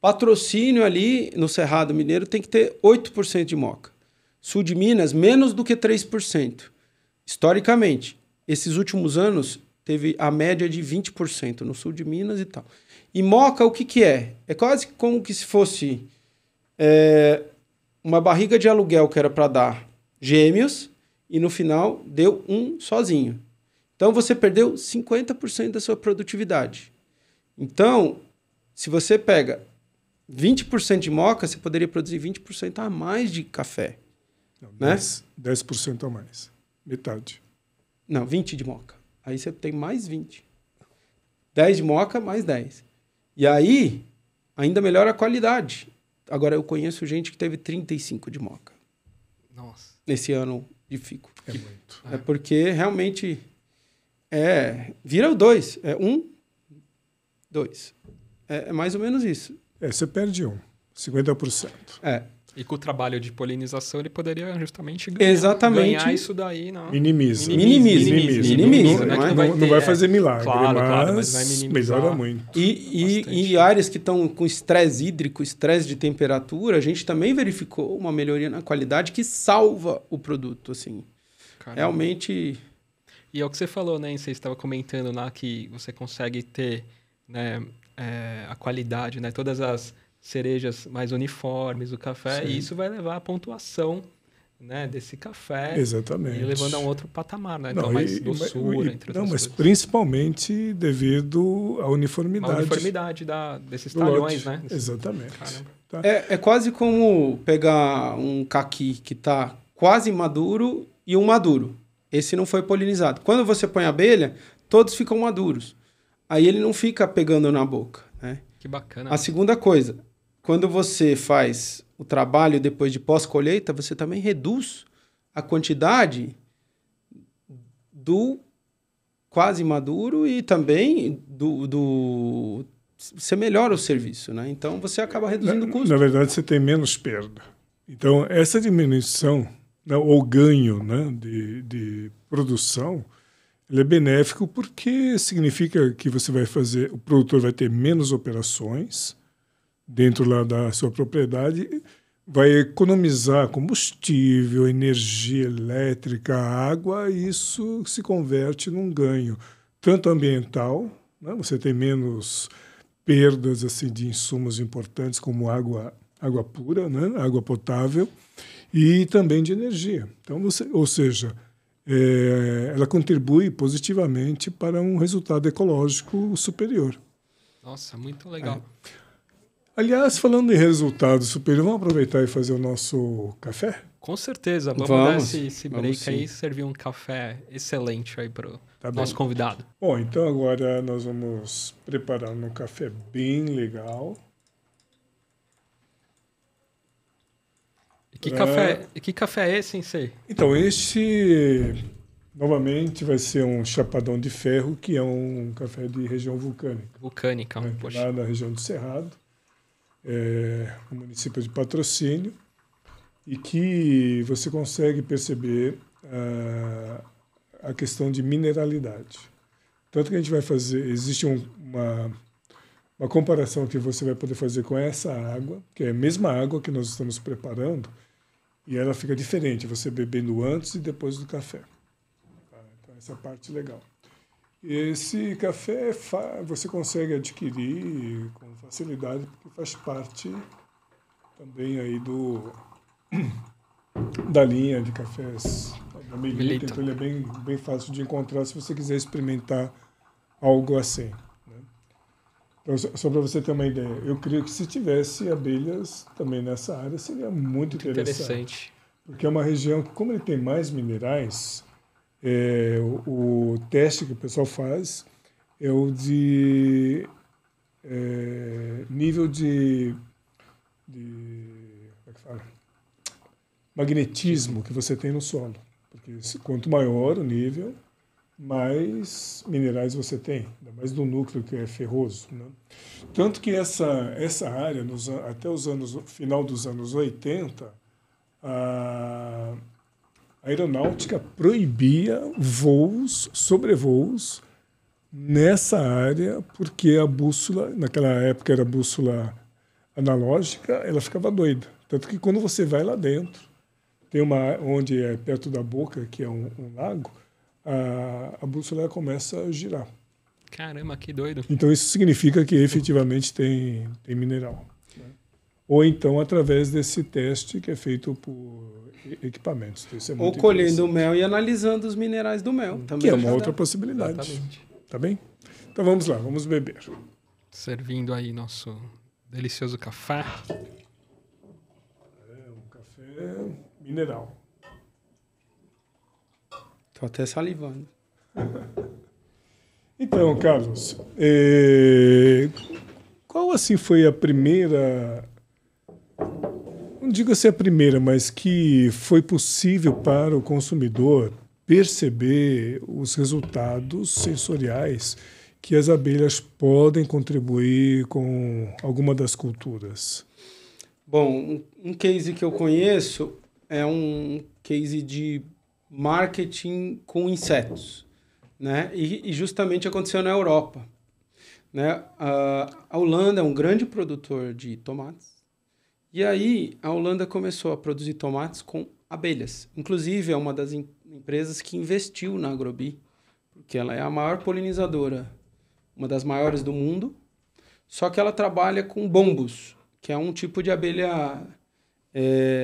Patrocínio ali no Cerrado Mineiro tem que ter 8% de moca. Sul de Minas, menos do que 3%. Historicamente, esses últimos anos, teve a média de 20% no sul de Minas e tal. E moca, o que é? É quase como que se fosse uma barriga de aluguel que era para dar gêmeos e no final deu um sozinho. Então, você perdeu 50% da sua produtividade. Então, se você pega 20% de moca, você poderia produzir 20% a mais de café. Não, né? 10% a mais. Metade. Não, 20 de moca. Aí você tem mais 20. 10 de moca, mais 10. E aí, ainda melhora a qualidade. Agora, eu conheço gente que teve 35 de moca. Nossa. Nesse ano de fico. É muito. É porque realmente vira o 2. É 1, 2. É mais ou menos isso. Você perde 50%. E com o trabalho de polinização, ele poderia justamente ganhar isso daí. Não. Minimiza. Não vai fazer milagre, mas vai minimizar. Melhora muito. E áreas que estão com estresse hídrico, estresse de temperatura, a gente também verificou uma melhoria na qualidade que salva o produto. Assim. Realmente... E é o que você falou, né? Você estava comentando lá que você consegue ter, né, a qualidade, né? Todas as cerejas mais uniformes, o café, e isso vai levar à pontuação, né, desse café. Exatamente. E levando a um outro patamar, né? Então, mais doçura, entre outras mas coisas. Principalmente devido à uniformidade. A uniformidade desses talhões, né? Exatamente. Tá? É quase como pegar um caqui que está quase maduro e um maduro. Esse não foi polinizado. Quando você põe a abelha, todos ficam maduros. Aí ele não fica pegando na boca, né? Que bacana. A segunda coisa, quando você faz o trabalho depois de pós-colheita, você também reduz a quantidade do quase maduro e também você melhora o serviço, né? Então, você acaba reduzindo o custo. Na verdade, você tem menos perda. Então, essa diminuição, né, ou ganho, né, de produção, ele é benéfico porque significa que o produtor vai ter menos operações dentro lá da sua propriedade, vai economizar combustível, energia elétrica, água, e isso se converte num ganho tanto ambiental, né? Você tem menos perdas assim de insumos importantes como água pura, né? Água potável, e também de energia. Então ou seja, ela contribui positivamente para um resultado ecológico superior. Nossa, muito legal. Aliás, falando em resultado superior, vamos aproveitar e fazer o nosso café? Com certeza. Vamos dar esse break aí e servir um café excelente aí para o nosso convidado. Bom, então agora nós vamos preparar um café bem legal. E que café é esse, Sensei? Então, novamente, vai ser um chapadão de ferro, que é um café de região vulcânica. Vulcânica, né? Poxa. Lá na região do Cerrado. No município de Patrocínio, e que você consegue perceber a questão de mineralidade. Tanto que a gente vai fazer, existe uma comparação que você vai poder fazer com essa água, que é a mesma água que nós estamos preparando, e ela fica diferente, você bebendo antes e depois do café. Então, essa é a parte legal. Esse café você consegue adquirir com facilidade, porque faz parte também aí da linha de cafés da Melita, então ele é bem fácil de encontrar se você quiser experimentar algo assim. Né? Então, só para você ter uma ideia, eu creio que se tivesse abelhas também nessa área seria muito interessante. Porque é uma região que, como ele tem mais minerais, o teste que o pessoal faz é o de nível de como é que fala? Magnetismo que você tem no solo. Porque quanto maior o nível, mais minerais você tem, ainda mais do núcleo que é ferroso. Né? Tanto que essa área, até final dos anos 80, a aeronáutica proibia sobrevoos nessa área, porque a bússola, naquela época era bússola analógica, ela ficava doida. Tanto que quando você vai lá dentro, tem onde é perto da boca, que é um lago, a bússola começa a girar. Caramba, que doido. Então isso significa que efetivamente tem mineral. Né? Ou então através desse teste que é feito por equipamentos. Isso é muito colhendo o mel e analisando os minerais do mel. Também que é uma outra possibilidade. Exatamente. Tá bem? Então vamos lá, vamos beber. Servindo aí nosso delicioso café. Um café mineral. Tô até salivando. Então, Carlos, qual assim foi a primeira, não digo assim a primeira, mas que foi possível para o consumidor perceber os resultados sensoriais que as abelhas podem contribuir com alguma das culturas? Bom, um case que eu conheço é um case de marketing com insetos, né? E justamente aconteceu na Europa, né? A Holanda é um grande produtor de tomates, e aí a Holanda começou a produzir tomates com abelhas. Inclusive, é uma das empresas que investiu na Agrobi, porque ela é a maior polinizadora, uma das maiores do mundo, só que ela trabalha com bombos, que é um tipo de abelha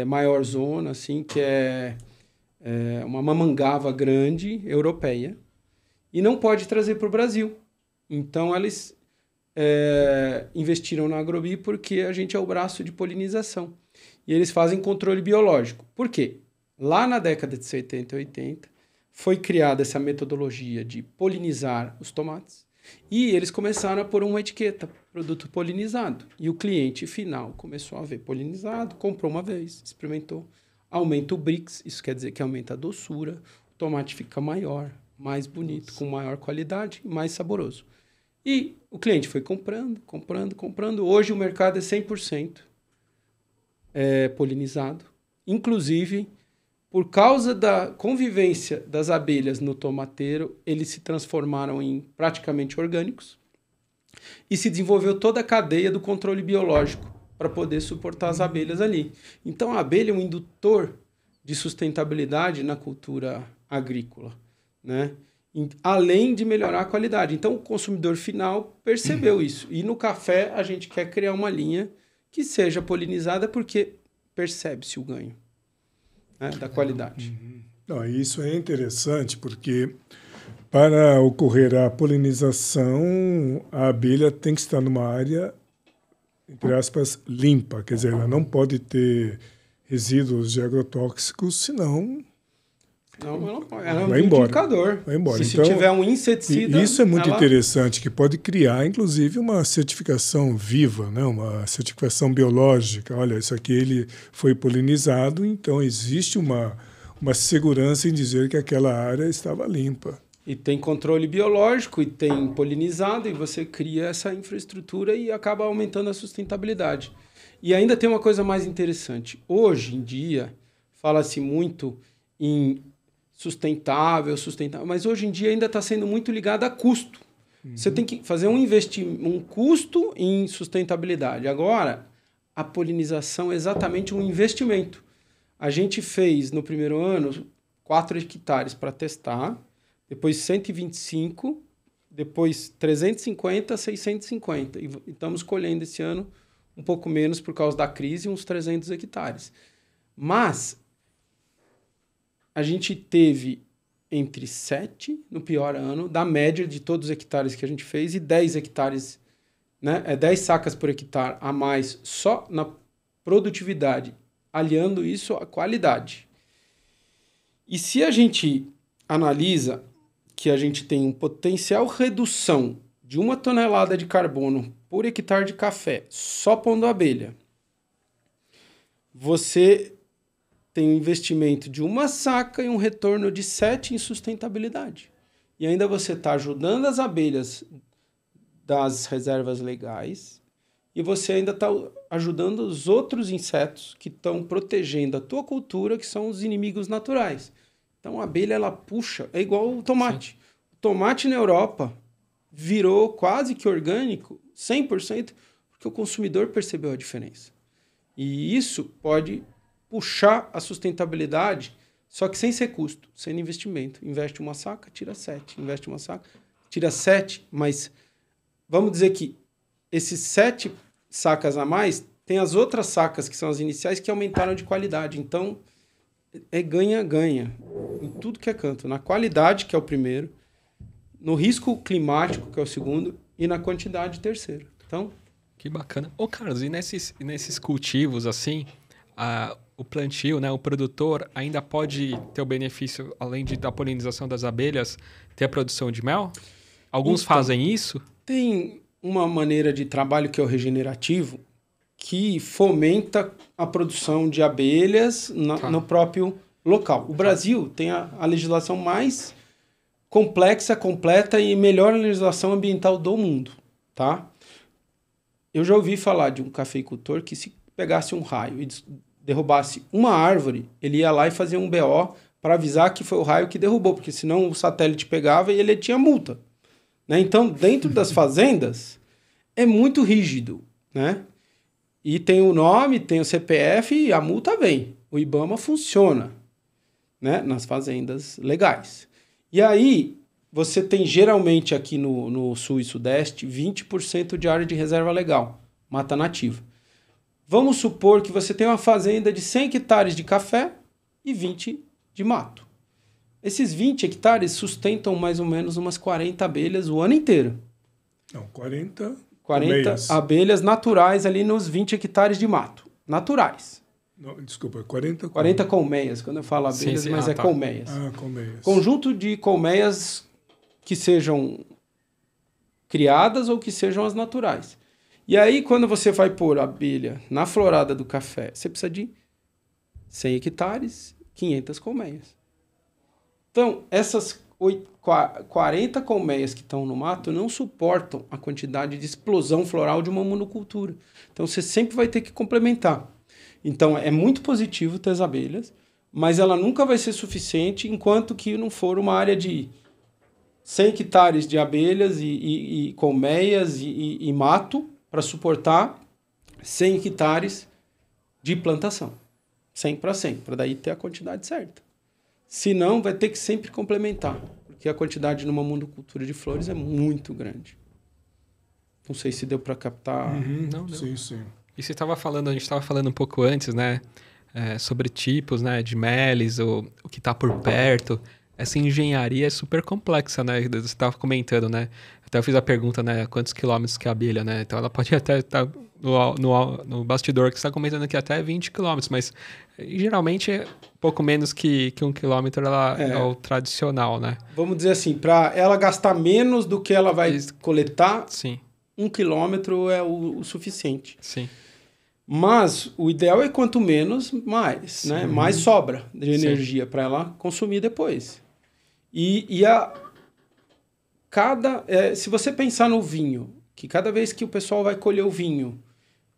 maior zona, assim, que é uma mamangava grande, europeia, e não pode trazer para o Brasil. Então, eles investiram na Agrobi porque a gente é o braço de polinização. E eles fazem controle biológico. Por quê? Lá na década de 70 e 80, foi criada essa metodologia de polinizar os tomates e eles começaram a pôr uma etiqueta, produto polinizado. E o cliente final começou a ver polinizado, comprou uma vez, experimentou, aumenta o Brix, isso quer dizer que aumenta a doçura, o tomate fica maior, mais bonito, com maior qualidade e mais saboroso. E o cliente foi comprando. Hoje o mercado é 100% polinizado. Inclusive, por causa da convivência das abelhas no tomateiro, eles se transformaram em praticamente orgânicos e se desenvolveu toda a cadeia do controle biológico para poder suportar as abelhas ali. Então, a abelha é um indutor de sustentabilidade na cultura agrícola, né? Além de melhorar a qualidade. Então, o consumidor final percebeu isso. E no café, a gente quer criar uma linha que seja polinizada porque percebe-se o ganho, né, da qualidade. Não, isso é interessante porque para ocorrer a polinização, a abelha tem que estar numa área, entre aspas, limpa. Quer dizer, ela não pode ter resíduos de agrotóxicos, senão... Ela é um indicador. Vai embora. Se tiver um inseticida... Isso é muito interessante, que pode criar, inclusive, uma certificação viva, né? Uma certificação biológica. Olha, isso aqui ele foi polinizado, então existe uma segurança em dizer que aquela área estava limpa. E tem controle biológico, e tem polinizado, e você cria essa infraestrutura e acaba aumentando a sustentabilidade. E ainda tem uma coisa mais interessante. Hoje em dia, fala-se muito em sustentável, mas hoje em dia ainda está sendo muito ligado a custo. Você tem que fazer um custo em sustentabilidade. Agora, a polinização é exatamente um investimento. A gente fez, no primeiro ano, 4 hectares para testar, depois 125, depois 350, 650. E estamos colhendo esse ano um pouco menos por causa da crise, uns 300 hectares. Mas a gente teve entre 7, no pior ano, da média de todos os hectares que a gente fez, e 10 hectares, né? 10 sacas por hectare a mais só na produtividade, aliando isso à qualidade. E se a gente analisa que a gente tem um potencial redução de 1 tonelada de carbono por hectare de café só pondo abelha, você tem um investimento de 1 saca e um retorno de 7 em sustentabilidade. E ainda você está ajudando as abelhas das reservas legais e você ainda está ajudando os outros insetos que estão protegendo a tua cultura, que são os inimigos naturais. Então a abelha, ela puxa, é igual o tomate. Sim. O tomate na Europa virou quase que orgânico, 100%, porque o consumidor percebeu a diferença. E isso pode puxar a sustentabilidade, só que sem ser custo, sem investimento. Investe 1 saca, tira 7. Investe 1 saca, tira 7. Mas vamos dizer que esses 7 sacas a mais, tem as outras sacas, que são as iniciais, que aumentaram de qualidade. Então, é ganha-ganha em tudo que é canto. Na qualidade, que é o primeiro, no risco climático, que é o segundo, e na quantidade, terceiro. Então... Que bacana. Ô, Carlos, e nesses cultivos, assim... o plantio, né, o produtor ainda pode ter o benefício, além da polinização das abelhas, ter a produção de mel? Alguns fazem isso? Tem uma maneira de trabalho que é o regenerativo, que fomenta a produção de abelhas no próprio local. O Brasil tem a legislação mais complexa, completa e melhor legislação ambiental do mundo, tá? Eu já ouvi falar de um cafeicultor que, se pegasse um raio e derrubasse uma árvore, ele ia lá e fazia um BO para avisar que foi o raio que derrubou, porque senão o satélite pegava e ele tinha multa, né? Então, dentro das fazendas, é muito rígido, né? E tem o nome, tem o CPF e a multa vem. O IBAMA funciona, né? Nas fazendas legais. E aí, você tem geralmente aqui no Sul e Sudeste 20% de área de reserva legal, mata nativa. Vamos supor que você tem uma fazenda de 100 hectares de café e 20 de mato. Esses 20 hectares sustentam mais ou menos umas 40 abelhas o ano inteiro. Não, 40 abelhas naturais ali nos 20 hectares de mato. Naturais. Não, desculpa, 40 colmeias, quando eu falo abelhas, sim. mas colmeias. Colmeias. Conjunto de colmeias que sejam criadas ou que sejam as naturais. E aí, quando você vai pôr a abelha na florada do café, você precisa de 100 hectares, 500 colmeias. Então, essas 40 colmeias que estão no mato não suportam a quantidade de explosão floral de uma monocultura. Então, você sempre vai ter que complementar. Então, é muito positivo ter as abelhas, mas ela nunca vai ser suficiente enquanto que não for uma área de 100 hectares de abelhas e colmeias e mato para suportar 100 hectares de plantação. 100 para 100, para daí ter a quantidade certa. Senão, vai ter que sempre complementar, porque a quantidade numa monocultura de flores é muito grande. Não sei se deu para captar. Não. Sim. E você estava falando, a gente estava falando um pouco antes, né? Sobre tipos, né? De meles, o que está por perto. Essa engenharia é super complexa, né? Você estava comentando, né? Até eu fiz a pergunta, né? Quantos quilômetros que é a abelha, né? Então ela pode até estar no bastidor que você está comentando aqui até 20 quilômetros, mas geralmente é pouco menos que 1 quilômetro ela é o tradicional, né? Vamos dizer assim, para ela gastar menos do que ela vai coletar, sim. 1 quilômetro é o suficiente. Sim. Mas o ideal é quanto menos, mais, né? Mais sobra de energia para ela consumir depois. Se você pensar no vinho, que cada vez que o pessoal vai colher o vinho,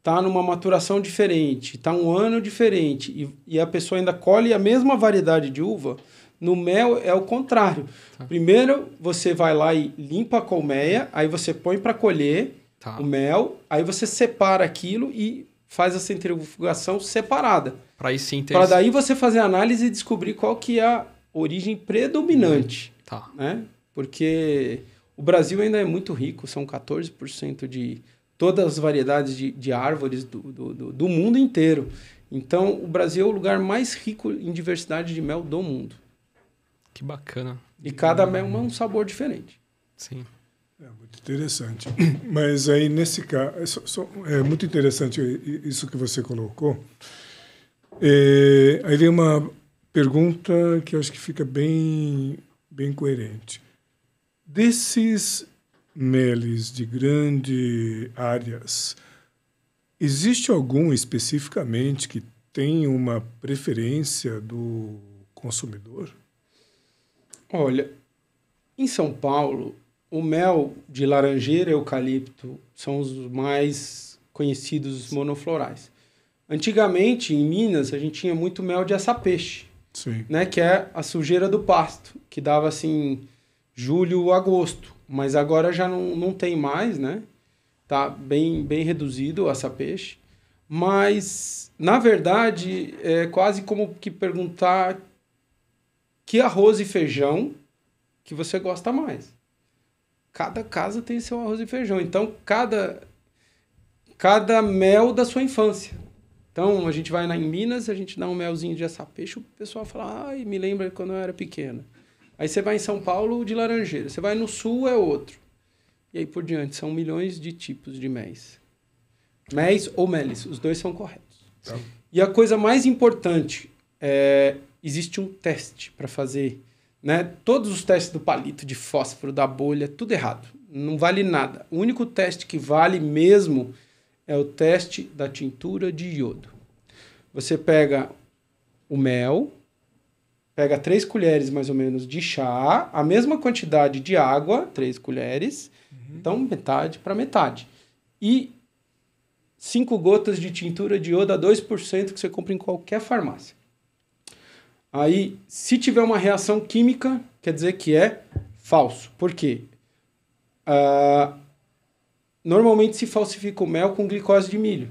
tá numa maturação diferente, tá um ano diferente, e a pessoa ainda colhe a mesma variedade de uva, no mel é o contrário. Tá. Primeiro você vai lá e limpa a colmeia, aí você põe para colher o mel, aí você separa aquilo e faz a centrifugação separada. Para daí você fazer a análise e descobrir qual que é a origem predominante. Tá. Né? Porque o Brasil ainda é muito rico, são 14% de todas as variedades de árvores do mundo inteiro. Então, o Brasil é o lugar mais rico em diversidade de mel do mundo. Que bacana. E cada mel é um sabor diferente. Sim. É muito interessante. Mas aí, nesse caso, é muito interessante isso que você colocou. Aí vem uma pergunta que eu acho que fica bem coerente. Desses meles de grandes áreas, existe algum especificamente que tem uma preferência do consumidor? Olha, em São Paulo, o mel de laranjeira e eucalipto são os mais conhecidos monoflorais. Antigamente, em Minas, a gente tinha muito mel de açapeixe, né, que é a sujeira do pasto, que dava assim julho, agosto. Mas agora já não tem mais, né? Tá bem reduzido o açapeixe. Mas, na verdade, é quase como que perguntar que arroz e feijão que você gosta mais. Cada casa tem seu arroz e feijão. Então, cada mel da sua infância. Então, a gente vai em Minas, a gente dá um melzinho de açapeixe, o pessoal fala, ai, me lembra quando eu era pequeno. Aí você vai em São Paulo, de laranjeira. Você vai no sul, é outro. E aí por diante. São milhões de tipos de méis. Méis ou meles, os dois são corretos. Tá. E a coisa mais importante existe um teste para fazer. Né? Todos os testes do palito, de fósforo, da bolha, tudo errado. Não vale nada. O único teste que vale mesmo é o teste da tintura de iodo. Você pega o mel, pega 3 colheres mais ou menos de chá, a mesma quantidade de água, 3 colheres, então metade para metade. E 5 gotas de tintura de iodo a 2% que você compra em qualquer farmácia. Aí, se tiver uma reação química, quer dizer que é falso. Por quê? Normalmente se falsifica o mel com glicose de milho.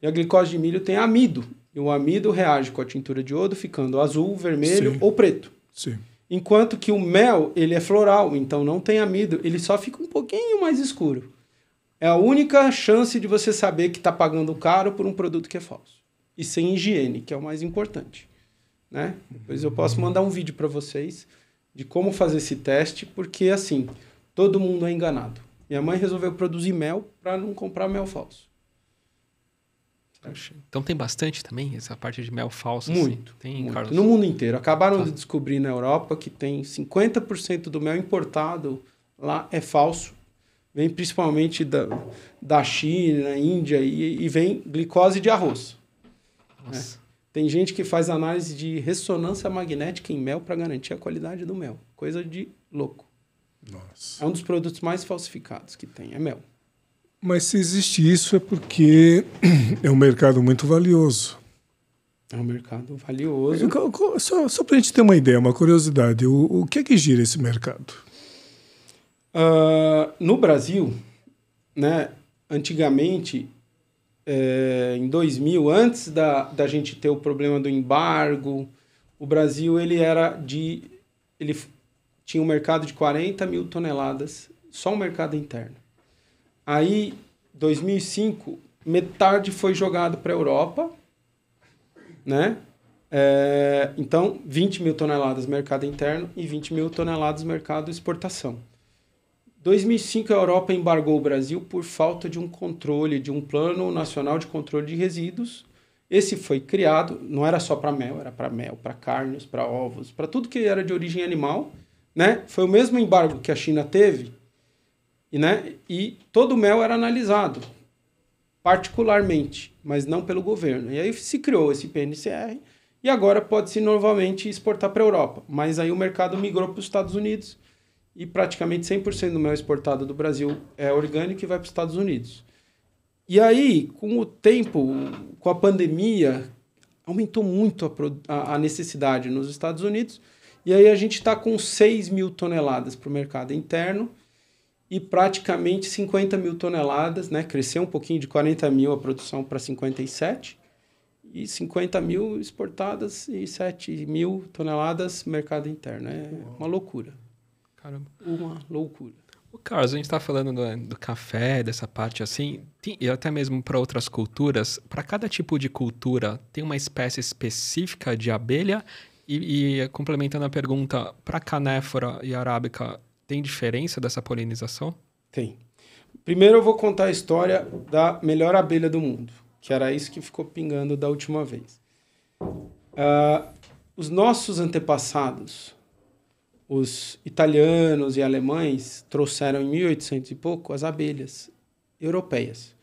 E a glicose de milho tem amido. E o amido reage com a tintura de iodo ficando azul, vermelho ou preto. Sim. Enquanto que o mel, ele é floral, então não tem amido. Ele só fica um pouquinho mais escuro. É a única chance de você saber que está pagando caro por um produto que é falso. E sem higiene, que é o mais importante. Né? Depois eu posso mandar um vídeo para vocês de como fazer esse teste, porque assim, todo mundo é enganado. Minha mãe resolveu produzir mel para não comprar mel falso. Então tem bastante também essa parte de mel falso? Muito. Assim. Tem, muito. Carlos? No mundo inteiro. Acabaram de descobrir na Europa que tem 50% do mel importado lá é falso. Vem principalmente da China, Índia e vem glicose de arroz. Nossa. Tem gente que faz análise de ressonância magnética em mel para garantir a qualidade do mel. Coisa de louco. Nossa. É um dos produtos mais falsificados que tem, é mel. Mas se existe isso é porque é um mercado muito valioso. É um mercado valioso. Só para a gente ter uma ideia, uma curiosidade, o que é que gira esse mercado? No Brasil, né, antigamente, em 2000, antes da gente ter o problema do embargo, o Brasil ele tinha um mercado de 40 mil toneladas, só o mercado interno. Aí, 2005, metade foi jogado para a Europa, né? Então, 20 mil toneladas mercado interno e 20 mil toneladas mercado exportação. 2005, a Europa embargou o Brasil por falta de um controle, de um plano nacional de controle de resíduos. Esse foi criado, não era só para mel, era para mel, para carnes, para ovos, para tudo que era de origem animal, né? Foi o mesmo embargo que a China teve, né? E todo o mel era analisado, particularmente, mas não pelo governo. E aí se criou esse PNCR e agora pode-se novamente exportar para a Europa. Mas aí o mercado migrou para os Estados Unidos e praticamente 100% do mel exportado do Brasil é orgânico e vai para os Estados Unidos. E aí, com o tempo, com a pandemia, aumentou muito a necessidade nos Estados Unidos. E aí a gente está com 6 mil toneladas para o mercado interno e praticamente 50 mil toneladas, né? Cresceu um pouquinho de 40 mil a produção para 57 e 50 mil exportadas e 7 mil toneladas mercado interno. É uma loucura. Caramba. Uma loucura. O Carlos, a gente está falando do café, dessa parte assim, e até mesmo para outras culturas. Para cada tipo de cultura, tem uma espécie específica de abelha? E complementando a pergunta, para canéfora e arábica, tem diferença dessa polinização? Tem. Primeiro eu vou contar a história da melhor abelha do mundo, que era isso que ficou pingando da última vez. Os nossos antepassados, os italianos e alemães, trouxeram em 1800 e pouco as abelhas europeias.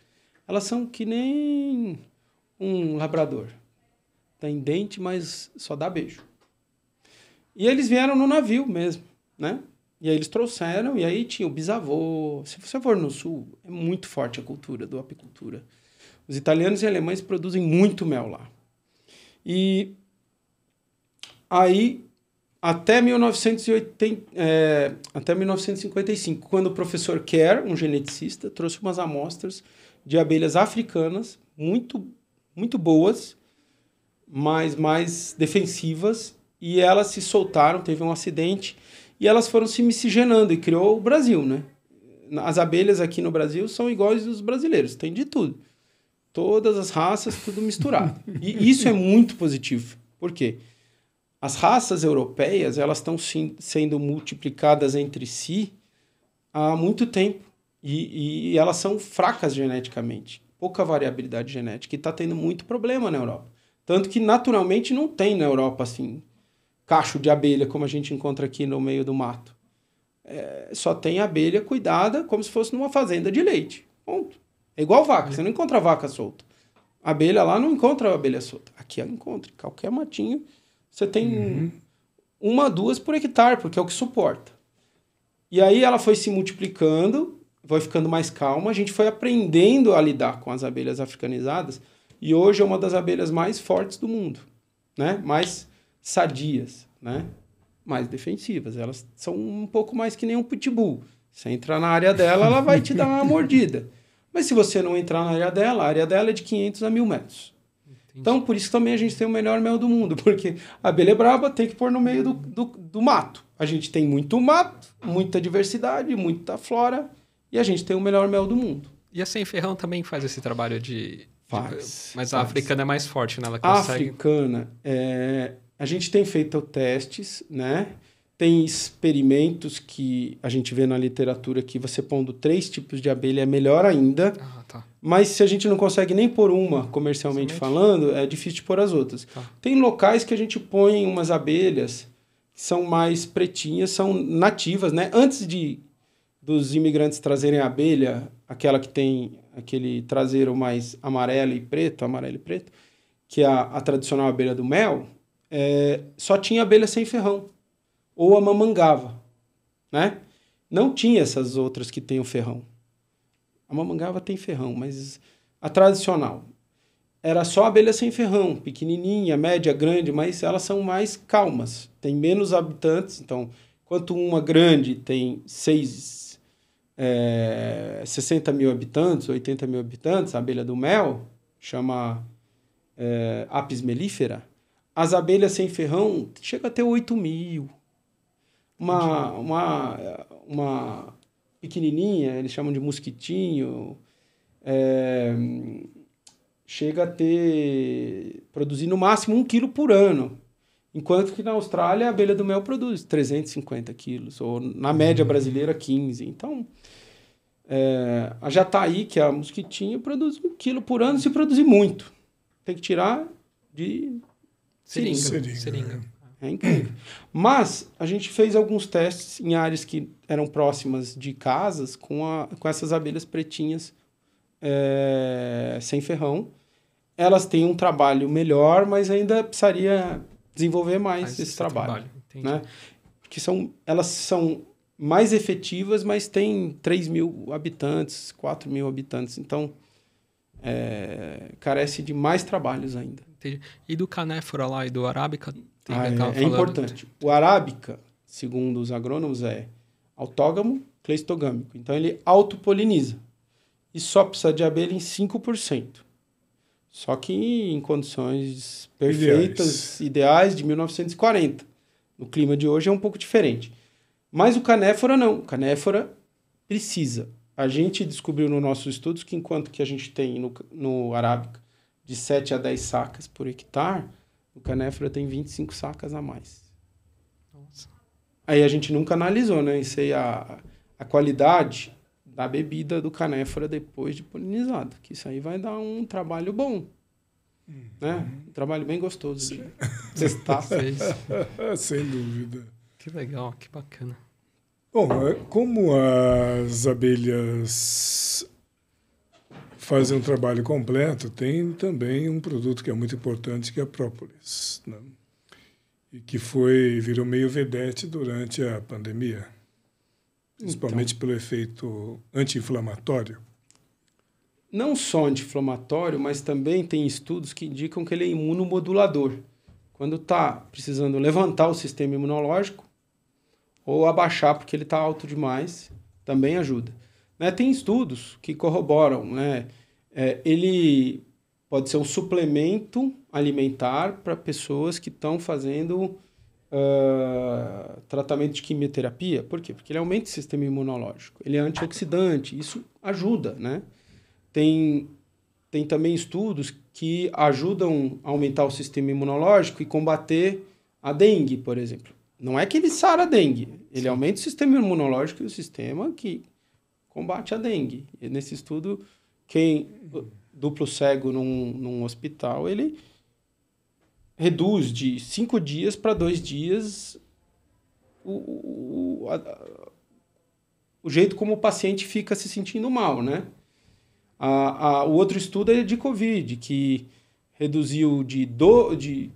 Elas são que nem um labrador. Tem dente, mas só dá beijo. E eles vieram no navio mesmo, né? E aí eles trouxeram, e aí tinha o bisavô. Se você for no sul, é muito forte a cultura da apicultura. Os italianos e alemães produzem muito mel lá. E aí, até 1955, quando o professor Kerr, um geneticista, trouxe umas amostras de abelhas africanas, muito, muito boas, mas mais defensivas, e elas se soltaram, teve um acidente, e elas foram se miscigenando e criou o Brasil, né? As abelhas aqui no Brasil são iguais aos brasileiros, tem de tudo. Todas as raças, tudo misturado. E isso é muito positivo. Por quê? As raças europeias, elas estão sendo multiplicadas entre si há muito tempo. E elas são fracas geneticamente. Pouca variabilidade genética. E está tendo muito problema na Europa. Tanto que, naturalmente, não tem na Europa, assim, cacho de abelha, como a gente encontra aqui no meio do mato. Só tem abelha cuidada como se fosse numa fazenda de leite. Ponto. É igual vaca. Você não encontra vaca solta. A abelha lá não encontra a abelha solta. Aqui ela encontra. Qualquer matinho, você tem uma, duas por hectare, porque é o que suporta. E aí ela foi se multiplicando, foi ficando mais calma. A gente foi aprendendo a lidar com as abelhas africanizadas. E hoje é uma das abelhas mais fortes do mundo, né? Mais sadias, né? Mais defensivas. Elas são um pouco mais que nem um pitbull. Você entrar na área dela, ela vai te dar uma mordida. Mas se você não entrar na área dela, a área dela é de 500 a 1.000 metros. Entendi. Então, por isso também a gente tem o melhor mel do mundo, porque a abelha é braba, tem que pôr no meio do mato. A gente tem muito mato, muita diversidade, muita flora, e a gente tem o melhor mel do mundo. E a sem ferrão também faz esse trabalho mas a faz. africana é mais forte, né? Ela consegue... A africana, a gente tem feito testes, né? Tem experimentos que a gente vê na literatura que você pondo 3 tipos de abelha é melhor ainda. Tá. Mas se a gente não consegue nem pôr uma, comercialmente falando, é difícil de pôr as outras. Tá. Tem locais que a gente põe umas abelhas que são mais pretinhas, são nativas, né? Antes dos imigrantes trazerem a abelha, aquela que tem aquele traseiro mais amarelo e preto, que é a tradicional abelha do mel, só tinha abelha sem ferrão, ou a mamangava, né? Não tinha essas outras que tem o ferrão. A mamangava tem ferrão, mas a tradicional era só abelha sem ferrão, pequenininha, média, grande, mas elas são mais calmas, tem menos habitantes, então, enquanto uma grande tem 60 mil habitantes, 80 mil habitantes, a abelha do mel, chama Apis mellifera, as abelhas sem ferrão chega a ter 8 mil. Uma pequenininha, eles chamam de mosquitinho, chega a produzir no máximo 1 quilo por ano. Enquanto que na Austrália a abelha do mel produz 350 quilos, ou na média brasileira 15. Então, a jataí, que é a mosquitinha, produz 1 quilo por ano se produzir muito. Tem que tirar de seringa. É incrível. Mas a gente fez alguns testes em áreas que eram próximas de casas com essas abelhas pretinhas sem ferrão. Elas têm um trabalho melhor, mas ainda precisaria desenvolver mais esse trabalho. Né? Porque elas são mais efetivas, mas têm 3 mil habitantes, 4 mil habitantes. Então, carece de mais trabalhos ainda. Entendi. E do canéfora lá e do arábica? É importante. O arábica, segundo os agrônomos, é autógamo cleistogâmico. Então, ele autopoliniza. E só precisa de abelha em 5%. Só que em condições perfeitas, ideais de 1940. No clima de hoje é um pouco diferente. Mas o canéfora não. O canéfora precisa. A gente descobriu nos nossos estudos que enquanto que a gente tem no arábica de 7 a 10 sacas por hectare, o canéfora tem 25 sacas a mais. Nossa. Aí a gente nunca analisou, né? Isso aí a qualidade da bebida do canéfora depois de polinizado. Que isso aí vai dar um trabalho bom. Né? Um trabalho bem gostoso de testar. Sem dúvida. Que legal, que bacana. Bom, como as abelhas fazem um trabalho completo, tem também um produto que é muito importante, que é a própolis, né? E que virou meio vedete durante a pandemia, principalmente pelo efeito anti-inflamatório. Não só anti-inflamatório, mas também tem estudos que indicam que ele é imunomodulador. Quando está precisando levantar o sistema imunológico ou abaixar porque ele está alto demais, também ajuda. Né? Tem estudos que corroboram. Né? Ele pode ser um suplemento alimentar para pessoas que estão fazendo tratamento de quimioterapia. Por quê? Porque ele aumenta o sistema imunológico. Ele é antioxidante. Isso ajuda, né? Tem também estudos que ajudam a aumentar o sistema imunológico e combater a dengue, por exemplo. Não é que ele sara a dengue, ele aumenta o sistema imunológico e o sistema que combate a dengue. E nesse estudo, duplo cego num hospital, ele reduz de 5 dias para 2 dias o jeito como o paciente fica se sentindo mal, né? O outro estudo é de Covid, que reduziu de 12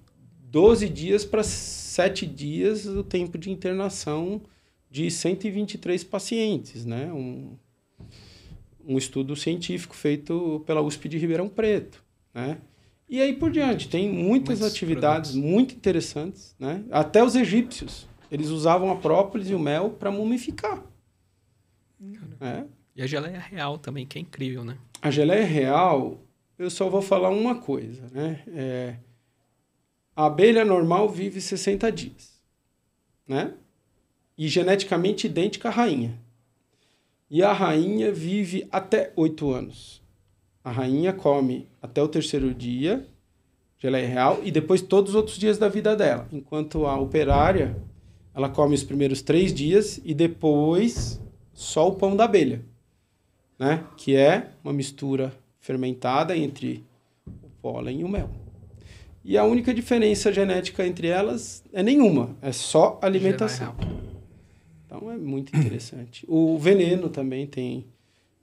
dias para 7 dias o tempo de internação de 123 pacientes, né? Um estudo científico feito pela USP de Ribeirão Preto, né? E aí por diante, tem muitas atividades muito interessantes, né? Até os egípcios, eles usavam a própolis e o mel para mumificar. E a geleia real também, que é incrível, né? A geleia real, eu só vou falar uma coisa, né? A abelha normal vive 60 dias, né? E geneticamente idêntica à rainha. E a rainha vive até 8 anos. A rainha come até o 3º dia, geleia real, e depois todos os outros dias da vida dela. Enquanto a operária, ela come os primeiros 3 dias e depois só o pão da abelha, né? Que é uma mistura fermentada entre o pólen e o mel. E a única diferença genética entre elas é nenhuma, é só alimentação. Então é muito interessante. O veneno também tem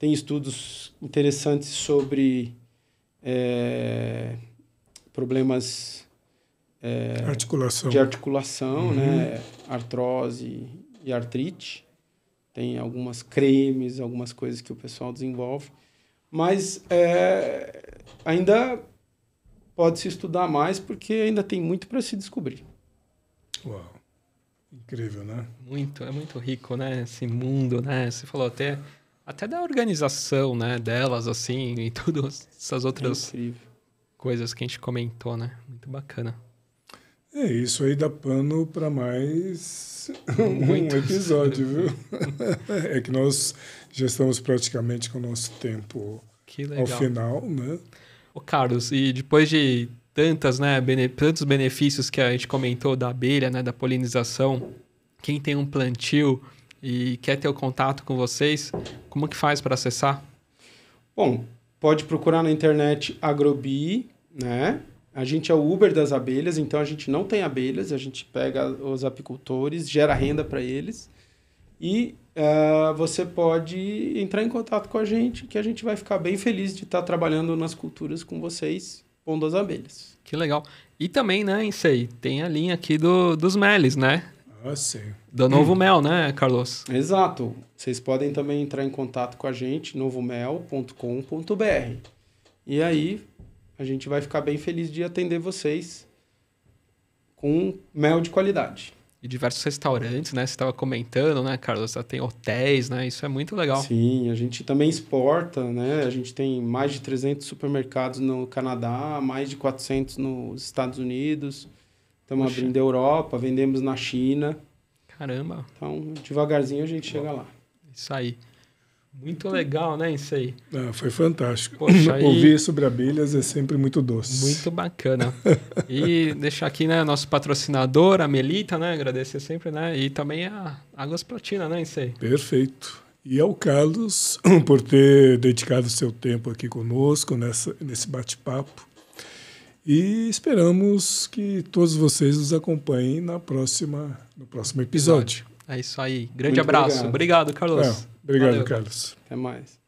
estudos interessantes sobre problemas de articulação, né? Artrose e artrite. Tem algumas cremes, algumas coisas que o pessoal desenvolve. Mas ainda pode se estudar mais porque ainda tem muito para se descobrir. Uau. Incrível, né? É muito rico, né? Esse mundo, né? Você falou até da organização, né? Delas, assim, e todas essas outras coisas que a gente comentou, né? Muito bacana. Isso aí dá pano para mais um episódio, viu? É que nós já estamos praticamente com o nosso tempo ao final, né? Ô, Carlos, e depois de tantos benefícios que a gente comentou da abelha, né, da polinização, quem tem um plantio e quer ter o contato com vocês, como que faz para acessar? Bom, pode procurar na internet Agrobi, né? A gente é o Uber das abelhas, então a gente não tem abelhas, a gente pega os apicultores, gera renda para eles e você pode entrar em contato com a gente, que a gente vai ficar bem feliz de estar trabalhando nas culturas com vocês, pondo as abelhas. Que legal. E também, né, Insei, tem a linha aqui dos meles, né? Ah, sim. Do Novo Mel, né, Carlos? Exato. Vocês podem também entrar em contato com a gente, novomel.com.br. E aí, a gente vai ficar bem feliz de atender vocês com mel de qualidade. E diversos restaurantes, né? Você estava comentando, né, Carlos? Tem hotéis, né? Isso é muito legal. Sim, a gente também exporta, né? A gente tem mais de 300 supermercados no Canadá, mais de 400 nos Estados Unidos. Estamos abrindo a Europa, vendemos na China. Caramba! Então, devagarzinho a gente chega lá. Isso aí. Muito legal, né, isso aí? Foi fantástico. Poxa, ouvir sobre abelhas é sempre muito doce. Muito bacana. E deixar aqui, né, nosso patrocinador, a Melita, né? Agradecer sempre, né? E também a Águas Platina, né, isso aí? Perfeito. E ao Carlos por ter dedicado seu tempo aqui conosco nesse bate-papo. E esperamos que todos vocês nos acompanhem no próximo episódio. É isso aí. Grande abraço. Obrigado, Carlos. Obrigado, Valeu. Carlos. Até mais.